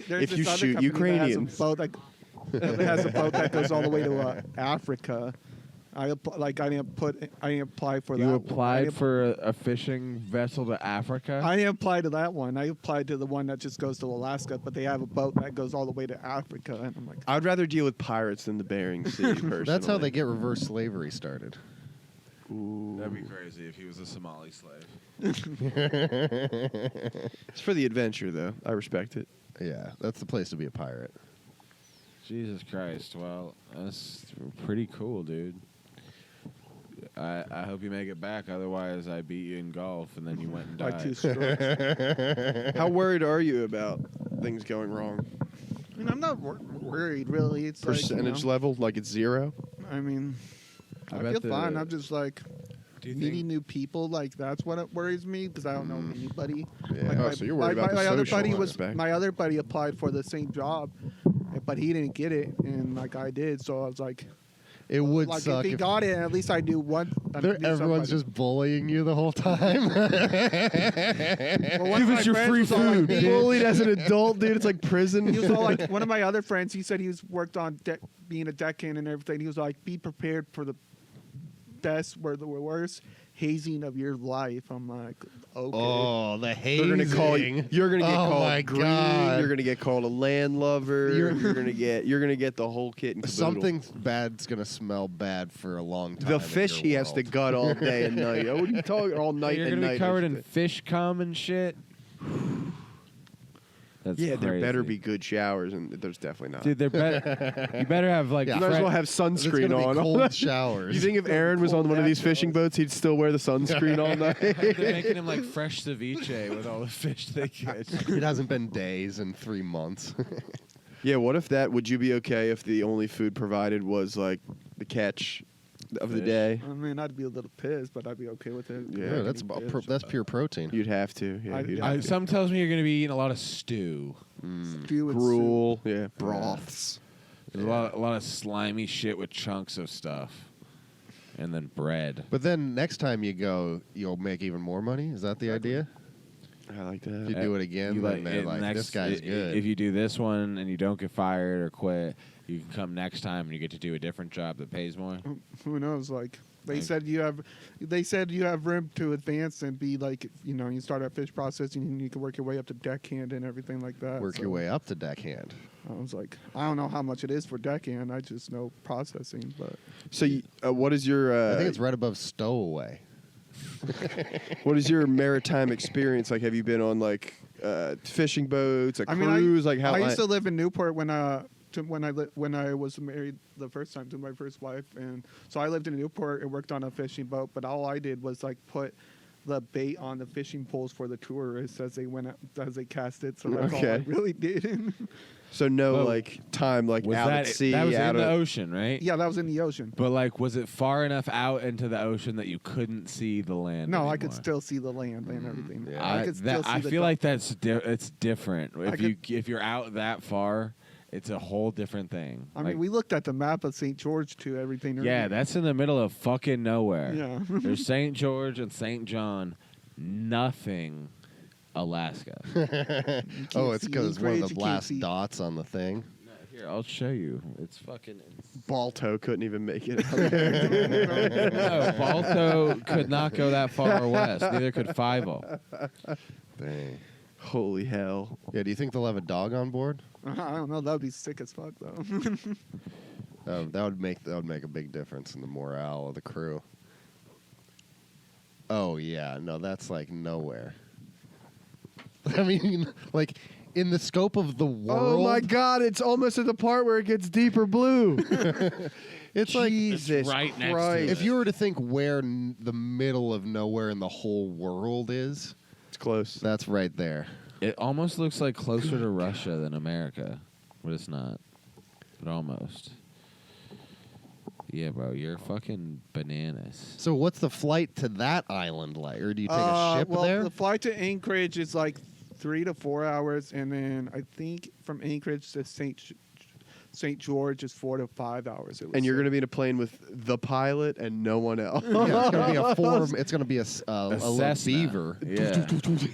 A: There's
I: if
A: this
I: you
A: other
I: shoot
A: company
I: Ukrainians.
A: that has a boat that goes all the way to Africa. I didn't apply for that.
K: You
A: one. I
K: applied
A: didn't-
K: for a fishing vessel to Africa?
A: I didn't apply to that one. I applied to the one that just goes to Alaska, but they have a boat that goes all the way to Africa, and I'm like,
I: I'd rather deal with pirates than the Bering Sea, personally.
J: That's how they get reverse slavery started.
K: That'd be crazy if he was a Somali slave.
I: It's for the adventure, though. I respect it.
J: Yeah, that's the place to be a pirate.
K: Jesus Christ. Well, that's pretty cool, dude. I hope you make it back. Otherwise, I beat you in golf, and then you went and
A: by
K: died.
A: 2 strokes.
I: How worried are you about things going wrong?
A: I mean, I'm not worried really. It's
I: Percentage level, like it's 0?
A: I mean,
K: I
A: I
K: bet
A: feel fine. I'm just
K: Do you
A: meeting
K: think?
A: new people. That's what it worries me because I don't know anybody.
J: Yeah.
I: Oh, so you're worried about the
A: my other
I: social
A: buddy
I: aspect.
A: my other buddy applied for the same job, but he didn't get it, and like I did. So I was like,
J: It would
A: like
J: suck
A: if he got it, at least I knew one.
J: everyone's just bullying you the whole time.
A: Well, give us your free food.
I: Bullied as an adult, dude. It's like prison.
A: He was all like, one of my other friends. He said he was worked on being a deckhand and everything. He was like, be prepared for the best or the worst hazing of your life. I'm like, okay.
J: Oh, the hazing.
I: They're gonna call you. You're gonna get
J: Oh
I: called
J: my
I: green.
J: God.
I: You're gonna get called a landlubber. You're gonna get the whole kit and caboodle.
J: Something bad's gonna smell bad for a long time.
I: The
J: in
I: fish
J: your
I: he has to
J: world.
I: gut all day and night. What are you talking all night
K: You're
I: and
K: gonna
I: night?
K: be covered
I: and
K: in
I: shit.
K: fish cum and shit. That's
I: Yeah, there better
K: crazy.
I: be good showers, and there's definitely not.
K: Dude, there better. You better have like.
J: Yeah.
I: You might as well have
J: It's
I: sunscreen
J: gonna be
I: on.
J: cold showers.
I: You think if Aaron was on one of these fishing boats, he'd still wear the sunscreen all night?
K: They're making him like fresh ceviche with all the fish they catch.
J: It hasn't been days and 3 months.
I: Yeah, what if that? Would you be okay if the only food provided was like the catch of the
K: Fish.
I: day?
A: I mean, I'd be a little pissed, but I'd be okay with it.
I: Yeah,
J: Yeah, that's that's pure protein.
I: You'd have to. Yeah, you'd have to.
K: Some tells me you're gonna be eating a lot of stew.
A: Stew with
I: Gruel, yeah, broths.
K: There's a lot of slimy shit with chunks of stuff, and then bread.
J: But then next time you go, you'll make even more money. Is that the idea?
I: I like
J: If
I: that.
J: you do it again,
K: You
J: then they're
K: it
J: like,
K: next-
J: this guy's
K: i-
J: good.
K: If you do this one and you don't get fired or quit, you can come next time and you get to do a different job that pays more.
A: Who knows? Like they
K: Like-
A: said, you have room to advance and be like, you start at fish processing and you can work your way up to deckhand and everything like that.
J: Work
A: So
J: your way up to deckhand.
A: I was like, I don't know how much it is for deckhand. I just know processing, but
I: So, what is your?
J: I think it's right above stowaway.
I: What is your maritime experience like? Have you been on like fishing boats, a cruise? Like how?
A: I used to live in Newport when I was married the first time to my first wife, and so I lived in Newport and worked on a fishing boat. But all I did was like put the bait on the fishing poles for the tourists as they cast it. So that's all I
I: Okay.
A: really did.
I: So no
K: Well,
I: like time like
K: Was
I: out
K: that
I: at sea,
K: that was
I: out
K: in the
I: of
K: ocean, right?
A: Yeah, that was in the ocean.
K: But like, was it far enough out into the ocean that you couldn't see the land?
A: No, I
K: anymore?
A: could still see the land and everything.
J: Yeah.
A: I could still see
K: I
A: the
K: feel
A: dock.
K: like it's different.
A: I
K: If you're out that far, it's a whole different thing.
A: I mean,
K: Like,
A: we looked at the map of St. George to everything.
K: yeah, that's in the middle of fucking nowhere.
A: Yeah.
K: There's St. George and St. John, nothing, Alaska.
J: Oh, it's
A: see
J: because one of
A: Anchorage,
J: the
A: you can't
J: last
A: see-
J: dots on the thing.
K: Here, I'll show you. It's fucking.
I: Balto couldn't even make it.
K: No, Balto could not go that far west. Neither could Fievel.
J: Dang.
I: Holy hell!
J: Yeah, do you think they'll have a dog on board?
A: I don't know. That would be sick as fuck, though.
J: That would make a big difference in the morale of the crew. Oh yeah, no, that's like nowhere. I mean, like in the scope of the world.
I: Oh my God! It's almost at the part where it gets deeper blue.
J: It's like
I: Jesus
K: right next to
I: Christ.
K: it.
J: if you were to think where the middle of nowhere in the whole world is,
I: It's close.
J: that's right there.
K: It almost looks like closer to Russia than America, but it's not. But almost. Yeah, bro, you're fucking bananas.
J: So what's the flight to that island like? Or do you take a ship
A: well,
J: there?
A: the flight to Anchorage is like 3 to 4 hours, and then I think from Anchorage to St. George is 4 to 5 hours.
I: And you're going to be in a plane with the pilot and no one else.
J: Yeah, it's gonna be a form. It's gonna be a little
K: Cessna.
J: beaver
K: Yeah.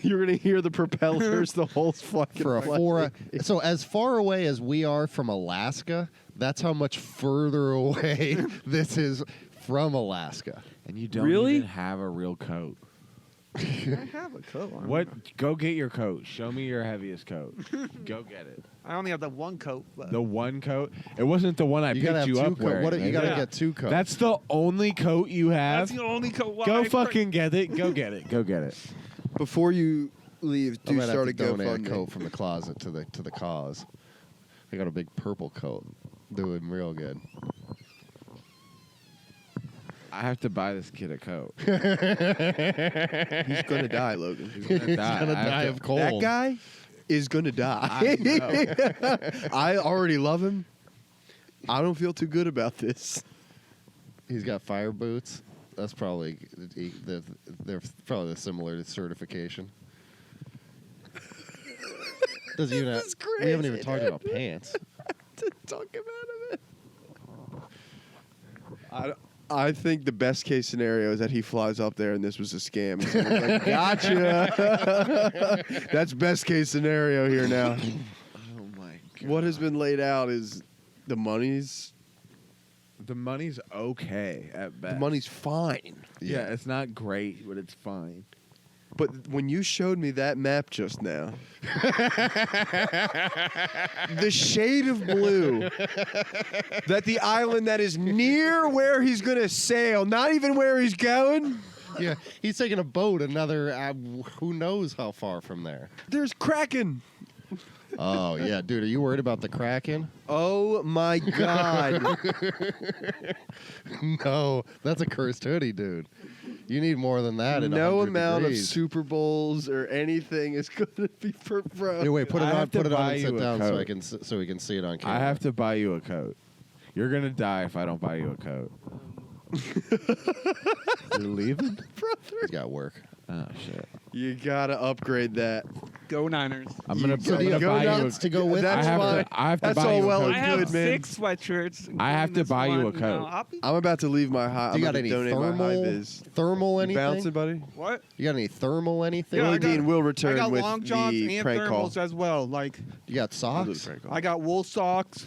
I: You're going to hear the propellers the whole fucking
J: for a
I: flight.
J: 4. So as far away as we are from Alaska, that's how much further away this is from Alaska.
K: And you don't
I: Really?
K: even have a real coat.
A: I have a coat. I don't
K: What?
A: know.
K: Go get your coat. Show me your heaviest coat. Go get it.
A: I only have the one coat. But
K: The one coat. It wasn't the one I
J: You gotta
K: picked
J: have
K: you
J: two
K: up wearing.
J: coats. You gotta
K: Yeah.
J: get 2 coats.
K: That's the only coat you have.
A: that's the only coat. Why?
K: Go fucking get it. Go get it. Go get it.
I: Before you leave,
J: I
I: do
J: might have
I: start
J: to
I: a
J: donate a
I: GoFundMe.
J: coat from the closet to the cause. I got a big purple coat, doing real good.
K: I have to buy this kid a coat.
I: He's going to die, Logan.
K: He's gonna die.
J: Gonna
K: I have
J: die
K: to-
J: of cold.
I: That guy is going to die. I already love him. I don't feel too good about this.
J: He's got fire boots. That's probably they're probably similar to certification. Doesn't even have, we haven't even talked about pants.
I: to talk him out of it. I think the best case scenario is that he flies up there and this was a scam. And someone's like, gotcha. That's best case scenario here now.
K: Oh my god.
I: What has been laid out is the money's
K: okay at best.
I: the money's fine.
K: Yeah, it's not great, but it's fine.
I: But when you showed me that map just now, the shade of blue, that the island that is near where he's going to sail, not even where he's going,
J: Yeah, he's taking a boat another, who knows how far from there.
I: there's Kraken.
J: Oh, yeah, dude, are you worried about the Kraken?
I: Oh, my God.
J: No, that's a cursed hoodie, dude. You need more than that. At
I: No
J: 100
I: amount
J: degrees.
I: of Super Bowls or anything is going to be for bro.
J: Hey, wait, put it
K: I
J: on.
K: have to
J: Put it on
K: buy
J: and
K: you
J: sit
K: a
J: down so
K: coat.
J: so we can see it on camera.
K: I have to buy you a coat. You're gonna die if I don't buy you a coat.
J: You're leaving, He's got work.
K: Oh shit!
I: You got to upgrade that.
A: Go Niners.
K: I'm gonna,
J: So
K: I'm
J: do you
K: gonna
J: have
K: buy you.
J: nuts to go with
I: That's
K: I have
I: fine.
K: to. I have to
I: That's
K: buy
I: all
K: you
I: well
K: a
I: and
K: coat.
A: I have
I: good, man.
A: 6 sweatshirts.
K: I have
A: including
K: to
A: this
K: buy you a
A: one.
K: coat.
A: No, I'll be-
I: I'm about to leave my high.
J: Do you got
I: I'm
J: any
I: about to donate my high
J: thermal?
I: vis.
J: Thermal
I: You
J: anything?
I: bouncing, buddy?
A: What?
J: You got any thermal anything?
A: Yeah, I
I: Willie
A: got-
I: Dean will
A: I
I: return
A: got
I: with
A: long johns
I: the
A: and
I: prank call.
A: thermals as well. Like
J: You got
I: I'll do the
J: socks?
I: prank call.
A: I got wool socks.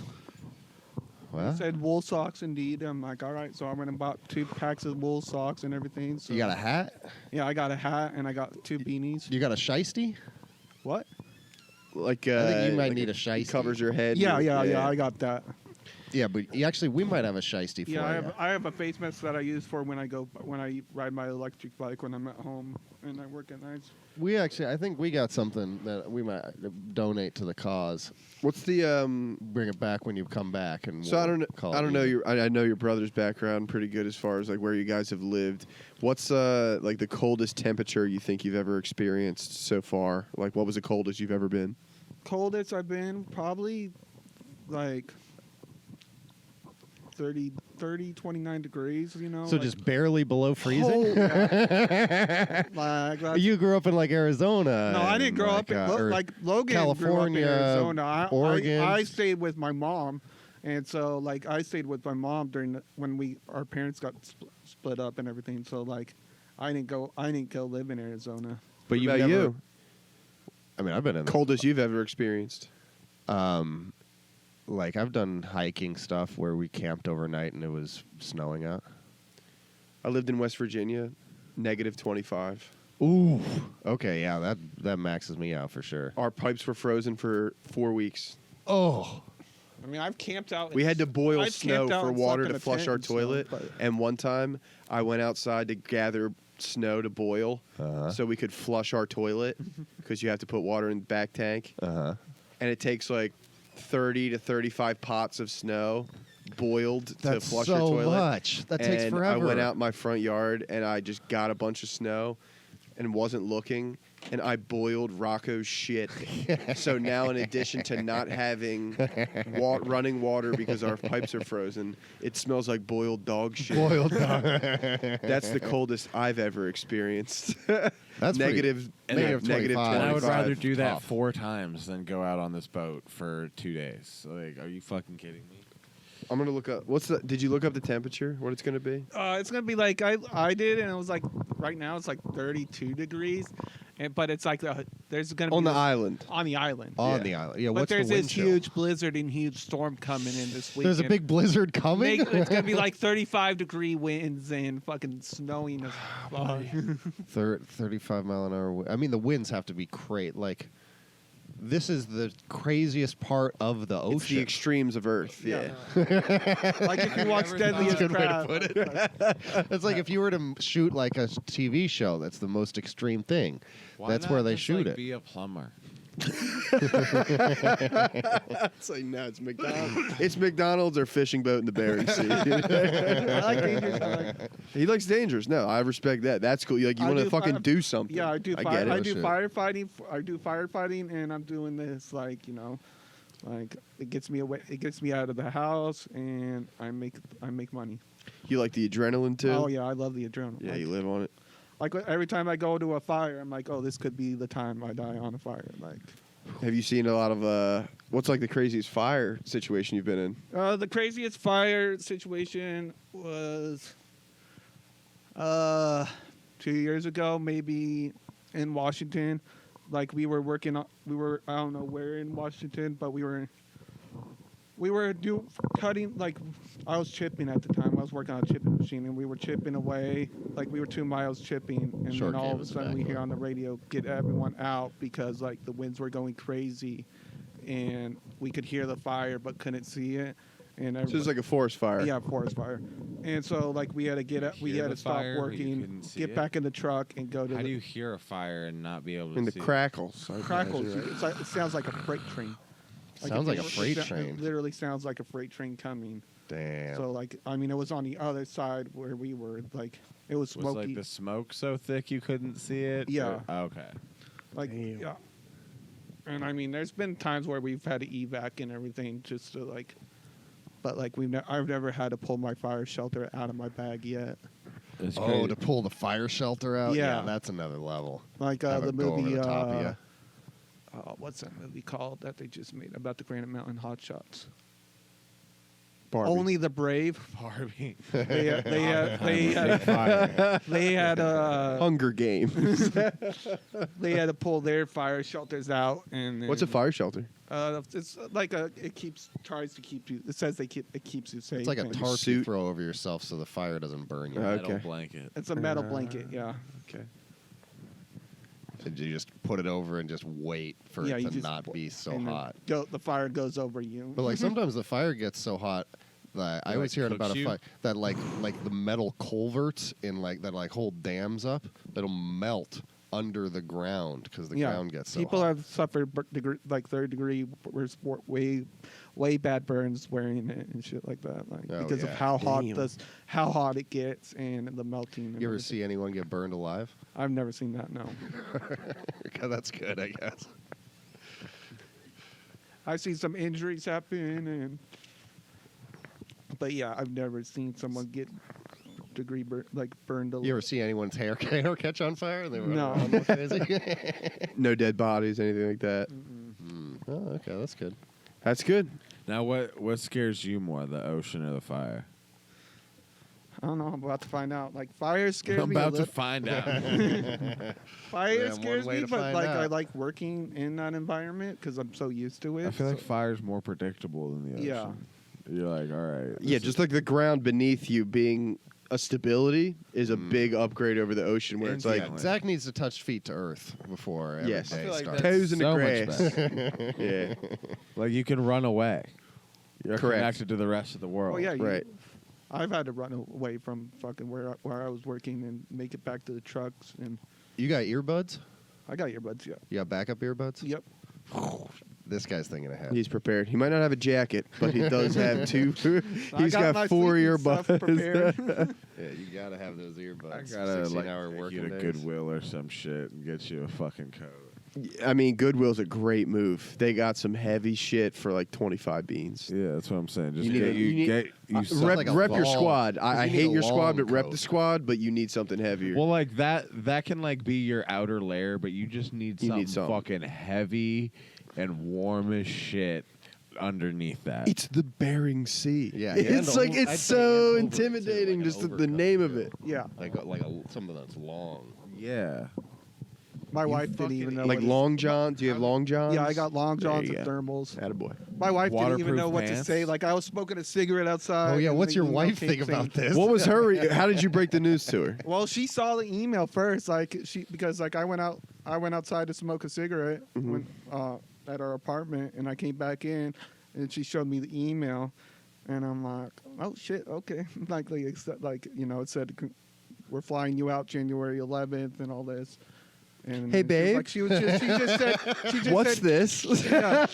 J: What?
A: It said wool socks indeed. I'm like, all right. So I went and bought 2 packs of wool socks and everything. So
J: You got a hat?
A: Yeah, I got a hat and I got 2 beanies.
J: You got a shiesty?
A: What?
I: Like
J: I think you might
I: like
J: need a
I: it
J: shiesty.
I: covers your head.
A: Yeah,
I: Your-
A: yeah. I got that.
J: Yeah, but we might have a shiesty for
A: Yeah,
J: you.
A: I have a face mask that I use for when I ride my electric bike when I'm at home and I work at nights.
J: I think we got something that we might donate to the cause.
I: What's the
J: Bring it back when you come back, and
I: So I don't
J: call
I: I
J: it
I: don't know
J: even.
I: I know your brother's background pretty good as far as like where you guys have lived. What's like the coldest temperature you think you've ever experienced so far? Like what was the coldest you've ever been?
A: Coldest I've been probably like 30, 29 degrees, you know.
J: So
A: like,
J: just barely below freezing.
A: like that's-
J: You grew up in like Arizona.
A: No, I didn't
J: and,
A: grow up in
J: or
A: like Logan
J: California,
A: grew up in Arizona.
J: Oregon.
A: I stayed with my mom, and so like I stayed with my mom during when our parents got split up and everything. So like I didn't go live in Arizona.
I: But
J: you've
I: about
J: never-
I: you?
J: I mean, I've been in
I: Coldest you've ever experienced.
J: like I've done hiking stuff where we camped overnight and it was snowing out.
I: I lived in West Virginia, -25.
J: Ooh. Okay, yeah, that maxes me out for sure.
I: Our pipes were frozen for 4 weeks.
J: Oh.
A: I mean, I've camped out.
I: We had to boil
A: I've
I: snow
A: camped out
I: for
A: and
I: water
A: slept in
I: to
A: a
I: flush
A: tent
I: our
A: and stuff,
I: toilet.
A: but-
I: And one time I went outside to gather snow to boil so we could flush our toilet because you have to put water in the back tank.
J: Uh-huh.
I: And it takes like 30 to 35 pots of snow boiled to
J: That's
I: flush
J: so
I: your toilet.
J: much. That takes
I: And
J: forever.
I: I went out in my front yard and I just got a bunch of snow and wasn't looking and I boiled Rocco's shit. So now in addition to not having running water because our pipes are frozen, it smells like boiled dog shit.
J: Boiled dog.
I: That's the coldest I've ever experienced.
J: That's
I: negative
J: negative 25.
K: And I would
I: 25.
K: rather do that
J: Tough.
K: 4 times than go out on this boat for 2 days. Like, are you fucking kidding me?
I: I'm gonna look up. Did you look up the temperature? What it's gonna be?
A: It's gonna be like I did, and it was like right now it's like 32 degrees, but it's like there's gonna
I: On
A: be
I: the island.
A: on the island.
J: On the island. Yeah,
A: But
J: what's
A: there's
J: the wind
A: this
J: chill?
A: huge blizzard and huge storm coming in this weekend.
J: There's a big blizzard coming?
A: It's gonna be like 35-degree winds and fucking snowing as fuck.
J: 35 mile an hour. I mean, the winds have to be great. Like, this is the craziest part of the
I: It's the
J: ocean.
I: extremes of Earth. Yeah.
A: Like if you watch Deadliest
J: That's a good way to
A: Crab.
J: put it. It's like if you were to shoot like a TV show, that's the most extreme thing.
K: Why
J: That's
K: not
J: where they
K: just,
J: shoot
K: like,
J: it.
K: Be a plumber.
I: It's like no, it's McDonald's. It's McDonald's or fishing boat in the Bering Sea.
A: I like dangerous.
I: He likes dangers. No, I respect that. That's cool. Like you
A: I
I: want to
A: do
I: fucking
A: fire-
I: do something.
A: Yeah, I do.
I: I
A: Fire,
I: get it.
A: I do
J: Shit.
A: firefighting. I do firefighting, and I'm doing this like like it gets me away. It gets me out of the house, and I make money.
I: You like the adrenaline too?
A: Oh yeah, I love the adrenaline.
I: Yeah,
A: like,
I: you live on it.
A: like every time I go to a fire, I'm like, oh, this could be the time I die on a fire. Like,
I: Have you seen a lot of What's like the craziest fire situation you've been in?
A: The craziest fire situation was 2 years ago, maybe in Washington. Like we were I don't know where in Washington, but we were cutting, like I was chipping at the time. I was working on a chipping machine, and we were chipping away. Like we were 2 miles chipping, and
J: Short
A: then all of a
J: canvas
A: sudden we
J: back.
A: hear on the radio, "Get everyone out," because like the winds were going crazy, and we could hear the fire but couldn't see it. And
I: So it's like a forest fire.
A: yeah, forest fire. And so like we had to get up, we
K: hear
A: had
K: the
A: to stop
K: fire, but you
A: working,
K: couldn't see
A: get
K: it?
A: back in the truck, and go to
K: How
A: the
K: do you hear a fire and not be able to
I: In the
K: see?
I: crackles. I
A: crackles.
I: imagine, right?
A: It's like, it sounds like a freight train.
J: Sounds like a freight
A: it
J: train.
A: literally sounds like a freight train coming.
J: Damn.
A: So like, I mean, it was on the other side where we were. Like, it was
K: Was
A: smoky.
K: like the smoke so thick you couldn't see it?
A: Yeah.
K: Or- okay.
A: Like, yeah. And I mean, there's been times where we've had to evac and everything just to like, but like I've never had to pull my fire shelter out of my bag yet.
K: It's
J: Oh,
K: crazy.
J: to pull the fire shelter out?
A: Yeah.
J: That's another level.
A: Like
J: Have
A: the
J: it go over
A: movie.
J: the top of ya.
A: What's that movie called that they just made about the Granite Mountain Hotshots?
I: Barbie.
A: Only the Brave.
K: Barbie.
A: They had
I: Hunger Games.
A: they had to pull their fire shelters out, and
I: What's a
A: then,
I: fire shelter?
A: It's like tries to keep you. It says it keeps you safe.
J: It's like a
A: and
J: tarp you
I: Suit.
J: throw over yourself so the fire doesn't burn you.
I: Okay.
K: Metal blanket.
A: It's a metal blanket. Yeah.
I: Okay.
J: So you just put it over and just wait for
A: Yeah,
J: it
A: you
J: to
A: just
J: not be so
A: and then
J: hot.
A: the fire goes over you.
J: But like sometimes the fire gets so hot that I
K: It,
J: was
K: like,
J: hearing about
K: cooks
J: a
K: you?
J: fire that like the metal culverts in like that like hold dams up that'll melt under the ground because the ground gets so
A: people
J: hot.
A: have suffered like third degree way bad burns wearing it and shit like that, like
J: Oh,
A: because of
J: yeah.
A: how hot it gets and the melting. And
J: You ever
A: everything.
J: see anyone get burned alive?
A: I've never seen that. No,
J: That's good, I guess.
A: I've seen some injuries happen, but yeah, I've never seen someone get burned alive.
J: You ever see anyone's hair catch on fire? And they were
A: No.
J: all crazy?
I: No dead bodies, anything like that.
J: Oh, okay, that's good.
I: That's good.
K: Now, what scares you more, the ocean or the fire?
A: I don't know. I'm about to find out. Like fire scares
K: I'm
A: me.
K: about
A: a
K: to
A: little.
K: find out.
A: Fire
J: Yeah, one
A: scares
J: way
A: me,
J: to
A: but
J: find
A: like I
J: out.
A: like working in that environment because I'm so used to it.
K: I feel like
A: so-
K: fire's more predictable than the ocean.
A: Yeah.
K: You're like, all right.
I: Yeah, just like the ground beneath you being a stability is a
J: Mm.
I: big upgrade over the ocean where it's like
K: Yeah.
J: Zach needs to touch feet to earth before every
I: Yes. I
J: day
K: feel like
J: starts.
K: that's
I: toes in the
K: so much
I: grass.
K: better.
I: Yeah.
K: Like you can run away. You're
I: Correct.
K: connected to the rest of the world.
A: Oh yeah,
I: Right.
A: I've had to run away from fucking where I was working and make it back to the trucks, and
J: You got earbuds?
A: I got earbuds. Yeah.
J: You got backup earbuds?
A: Yep.
J: This guy's thinking ahead.
I: He's prepared. He might not have a jacket, but he does have two.
A: I
I: He's
A: got
I: got
A: my
I: 4
A: sleeping stuff prepared.
I: earbuds.
J: Yeah, you gotta have those earbuds.
K: I gotta
J: 16-hour
K: take
J: working
K: you to
J: days.
K: Goodwill or some shit and get you a fucking coat.
I: I mean, Goodwill's a great move. They got some heavy shit for like 25 beans.
K: Yeah, that's what I'm saying. Just
I: You need
K: get
I: a-
K: you,
I: you need-
K: get you.
J: Sounds
K: some-
I: Rep,
J: like a
I: rep your
J: long-
I: squad.
J: you
I: I
J: need
I: hate
J: a
I: your squad,
J: long
I: but rep the
J: coat.
I: squad. But you need something heavier.
K: well, like that can like be your outer layer, but you just need
I: You
K: something,
I: need something.
K: fucking heavy and warm as shit underneath that.
I: It's the Bering Sea.
J: Yeah,
I: it's
J: and
I: like
J: I'd
I: it's
J: say
I: so
J: and over, too,
I: intimidating
J: like an
I: just the
J: overcoat,
I: name of
J: too.
I: it.
A: Yeah.
J: Like something that's long.
K: yeah.
A: My wife didn't
K: fucking
A: even know.
I: Like
A: what it-
I: long john. Do you have long johns?
A: Yeah, I got long
I: There
A: johns
I: you
A: and
I: go.
A: thermals.
I: Attaboy.
A: My wife didn't even
K: Waterproof
A: know what to
K: pants?
A: say. Like I was smoking a cigarette outside.
J: Oh yeah,
A: and
J: what's
A: the
J: your
A: email
J: wife
A: came
J: think about
A: saying-
J: this?
I: What was her? How did you break the news to her?
A: Well, she saw the email first, because I went outside to smoke a cigarette when, at our apartment, and I came back in, and she showed me the email, and I'm like, oh shit, okay, it said we're flying you out January 11th and all this. And
I: Hey,
A: she was
I: babe.
A: like, she just said,
I: What's this?
A: Yeah,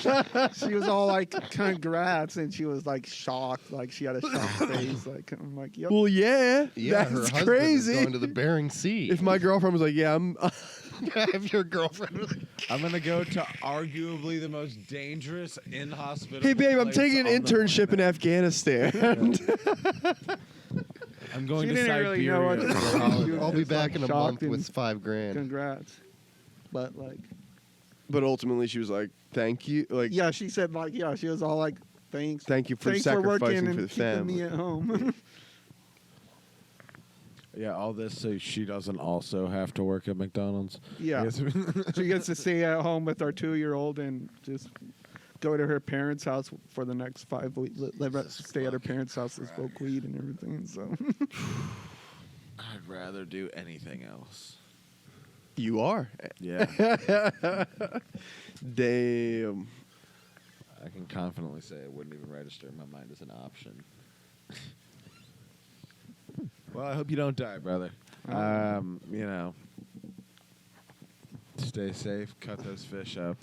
A: she was all like, congrats, and she was like shocked, like she had a shocked face. Like I'm like, yep.
I: Well, yeah,
J: Yeah, her
I: that's
J: husband
I: crazy.
J: is going to the Bering Sea.
I: If my girlfriend was like, yeah, I'm.
J: if your girlfriend was
K: I'm gonna go to arguably the most dangerous in hospital.
I: Hey, babe, I'm taking an internship in Afghanistan.
K: I'm going
A: She
K: to
A: didn't really know what
K: Siberia.
A: to do. She was
J: I'll be
A: just,
J: back
A: like,
J: in a
A: shocked
J: month
A: and
J: with $5,000.
A: Congrats, but like,
I: But ultimately, she was like, "Thank you." Like,
A: Yeah, she said like, yeah, she was all like, thanks.
I: thank you for
A: Thanks for working
I: sacrificing
A: and
I: for the
A: keeping
I: family.
A: me at home.
K: Yeah, all this so she doesn't also have to work at McDonald's.
A: Yeah.
K: I guess-
A: She gets to stay at home with our 2-year-old and just go to her parents' house for the next 5 weeks. Stay at her parents' house and smoke weed and everything. So
K: I'd rather do anything else.
I: You are.
K: Yeah,
I: Damn.
K: I can confidently say it wouldn't even register in my mind as an option. Well, I hope you don't die, brother. You know, stay safe. Cut those fish up.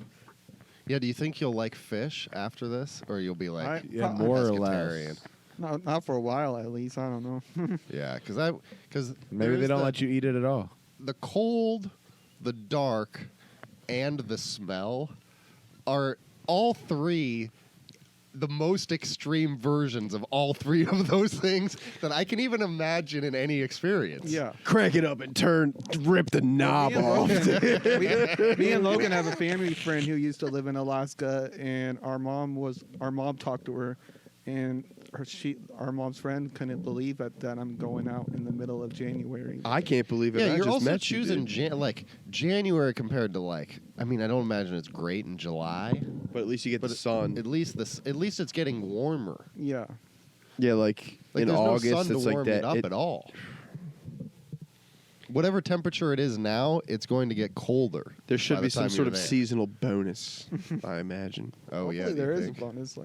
J: Yeah, do you think you'll like fish after this, or you'll be like
K: Yeah, more or
J: pescatarian?
K: less.
A: not for a while at least. I don't know.
J: Yeah, because
K: Maybe they don't let you eat it at all.
J: The cold, the dark, and the smell are all three the most extreme versions of all three of those things that I can even imagine in any experience.
A: Yeah.
I: Crank it up and rip the knob
A: Me and
I: off.
A: Logan- me and Logan have a family friend who used to live in Alaska, and our mom talked to her, and our mom's friend couldn't believe that I'm going out in the middle of January.
I: I can't believe it.
J: Yeah,
I: I
J: you're
I: just
J: also
I: met you,
J: choosing
I: dude.
J: January compared to I mean, I don't imagine it's great in July,
I: But at least you get
J: but
I: the sun.
J: At least it's getting warmer.
A: Yeah.
I: Yeah, like in
J: there's
I: August,
J: no sun to
I: it's
J: warm
I: like that.
J: it up at all. Whatever temperature it is now, it's going to get colder.
I: There should
J: by
I: be
J: the
I: some
J: time
I: sort
J: you're
I: of
J: there.
I: seasonal bonus, I imagine.
J: Oh yeah,
A: Hopefully
J: do you
A: there is a
J: think?
A: bonus.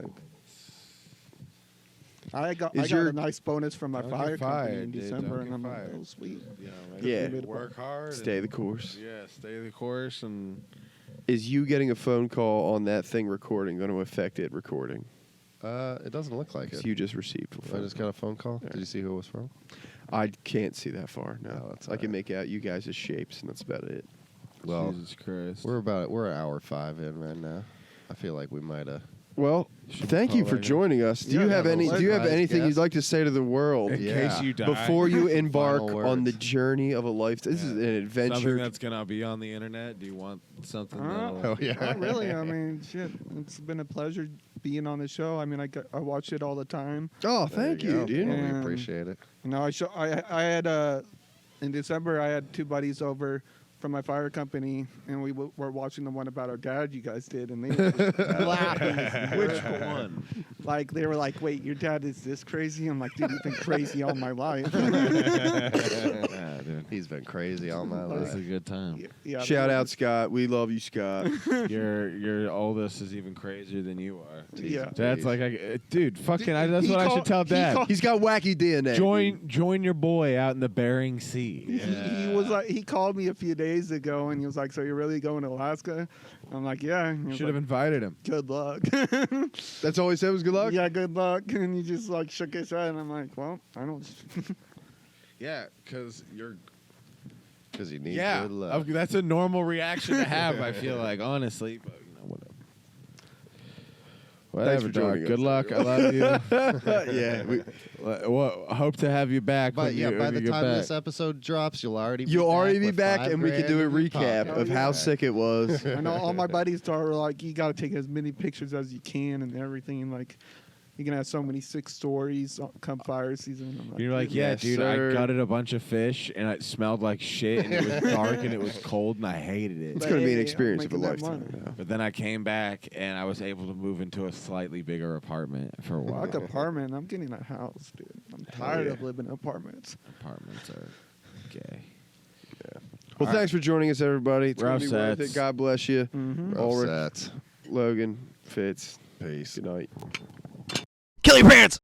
A: I got
I: Is
A: a
I: your-
A: nice bonus from my
K: Don't
A: fire
K: get
A: company
K: fired,
A: in
K: dude.
A: December,
K: Don't
A: and
K: get
A: I'm like,
K: fired.
A: oh sweet.
K: You know,
I: Yeah.
K: work hard.
I: Stay
K: and-
I: the course.
K: Yeah, stay the course, and
I: Is you getting a phone call on that thing recording going to affect it recording?
J: It doesn't look like it.
I: You just received a
J: I
I: phone
J: just
I: call.
J: got a phone call. Did you see who it was from?
I: I can't see that far. No,
J: Oh, that's
I: I can
J: all right.
I: make out you guys' shapes, and that's about it.
J: Well,
K: Jesus Christ.
J: we're an hour 5 in right now. I feel like we might have.
I: Well,
K: Should
I: thank
K: we
I: you
K: call
I: for
K: that
I: joining us. Do
A: Yeah,
I: you have
A: yeah,
I: any?
A: well,
I: Do you have
J: surprise
I: anything
J: guest.
I: you'd like to say to the world
K: in
J: Yeah.
K: case you die
I: before you embark
J: Final
I: on the
J: words.
I: journey of a life? This is an
K: something
I: adventure.
K: that's gonna be on the internet. Do you want something?
A: Huh?
K: that'll-
J: Oh yeah.
A: Not really. I mean, shit. It's been a pleasure being on the show. I mean, I watch it all the time.
I: Oh,
J: There
I: thank
J: you
I: you,
J: go.
I: dude.
J: Well, we
A: And-
J: appreciate it.
A: You know, I had in December I had 2 buddies over from my fire company, and we were watching the one about our dad you guys did, and they were laughing.
K: Which one?
A: Like they were like, "Wait, your dad is this crazy?" I'm like, "Dude, you've been crazy all my life."
K: Yeah, dude.
J: He's been crazy all my
K: That's a
J: life.
K: good time.
A: Yeah,
I: Shout out, Scott. We love you, Scott.
K: Your oldest is even crazier than you are.
A: Yeah.
K: Dad's like, dude, fucking. That's
A: He
K: what I
A: called-
K: should tell
A: he
K: Dad.
A: called-
I: He's got wacky DNA.
K: Join your boy out in the Bering Sea.
A: He was like, he called me a few days ago, and he was like, "So you're really going to Alaska?" I'm like, "Yeah." And he was
K: Should have
A: like,
K: invited him.
A: Good luck.
I: That's all he said was good luck.
A: Yeah, good luck. And he just like shook his head, and I'm like, "Well, I don't."
K: Yeah, because you're.
J: Because you need
K: Yeah,
J: good luck.
K: that's a normal reaction to have. I feel like, honestly, but whatever.
I: Thanks
K: Whatever,
I: for
K: dog.
I: joining us,
K: Good luck. I love you.
I: Yeah,
K: Well, hope to have you back.
J: But
K: when
J: yeah,
K: you,
J: by
K: when
J: the
K: you get
J: time
K: back.
J: this eposodes drops, you'll already
I: be
J: with
I: back,
J: $5
I: and we can do a
J: grand in your
I: recap
J: pocket.
I: of how sick it was.
A: I know all my buddies are like, "You got to take as many pictures as you can and everything." Like, you're gonna have so many sick stories come fire season. I'm
K: You're like,
A: "Dude,
K: yeah,
I: Yes,
K: dude,
I: sir.
K: I gutted a bunch of fish, and it smelled like shit, and it was dark, and it was cold, and I hated it.
I: It's
A: But
I: going to be an
A: hey,
I: experience
A: I'm
I: of a
A: making that
I: lifetime.
A: money.
I: yeah.
K: But then I came back, and I was able to move into a slightly bigger apartment for a while.
A: Like apartment, I'm getting a house, dude. I'm tired of living in apartments.
K: Apartments are gay.
I: Well, thanks for joining us, everybody. It's
K: We're
I: gonna be worth
K: upsets.
I: it. God bless you.
A: Mm-hmm.
I: Ulrich,
J: Upset.
I: Logan, Fitz.
J: Peace.
I: Good night.
C: Kill your parents!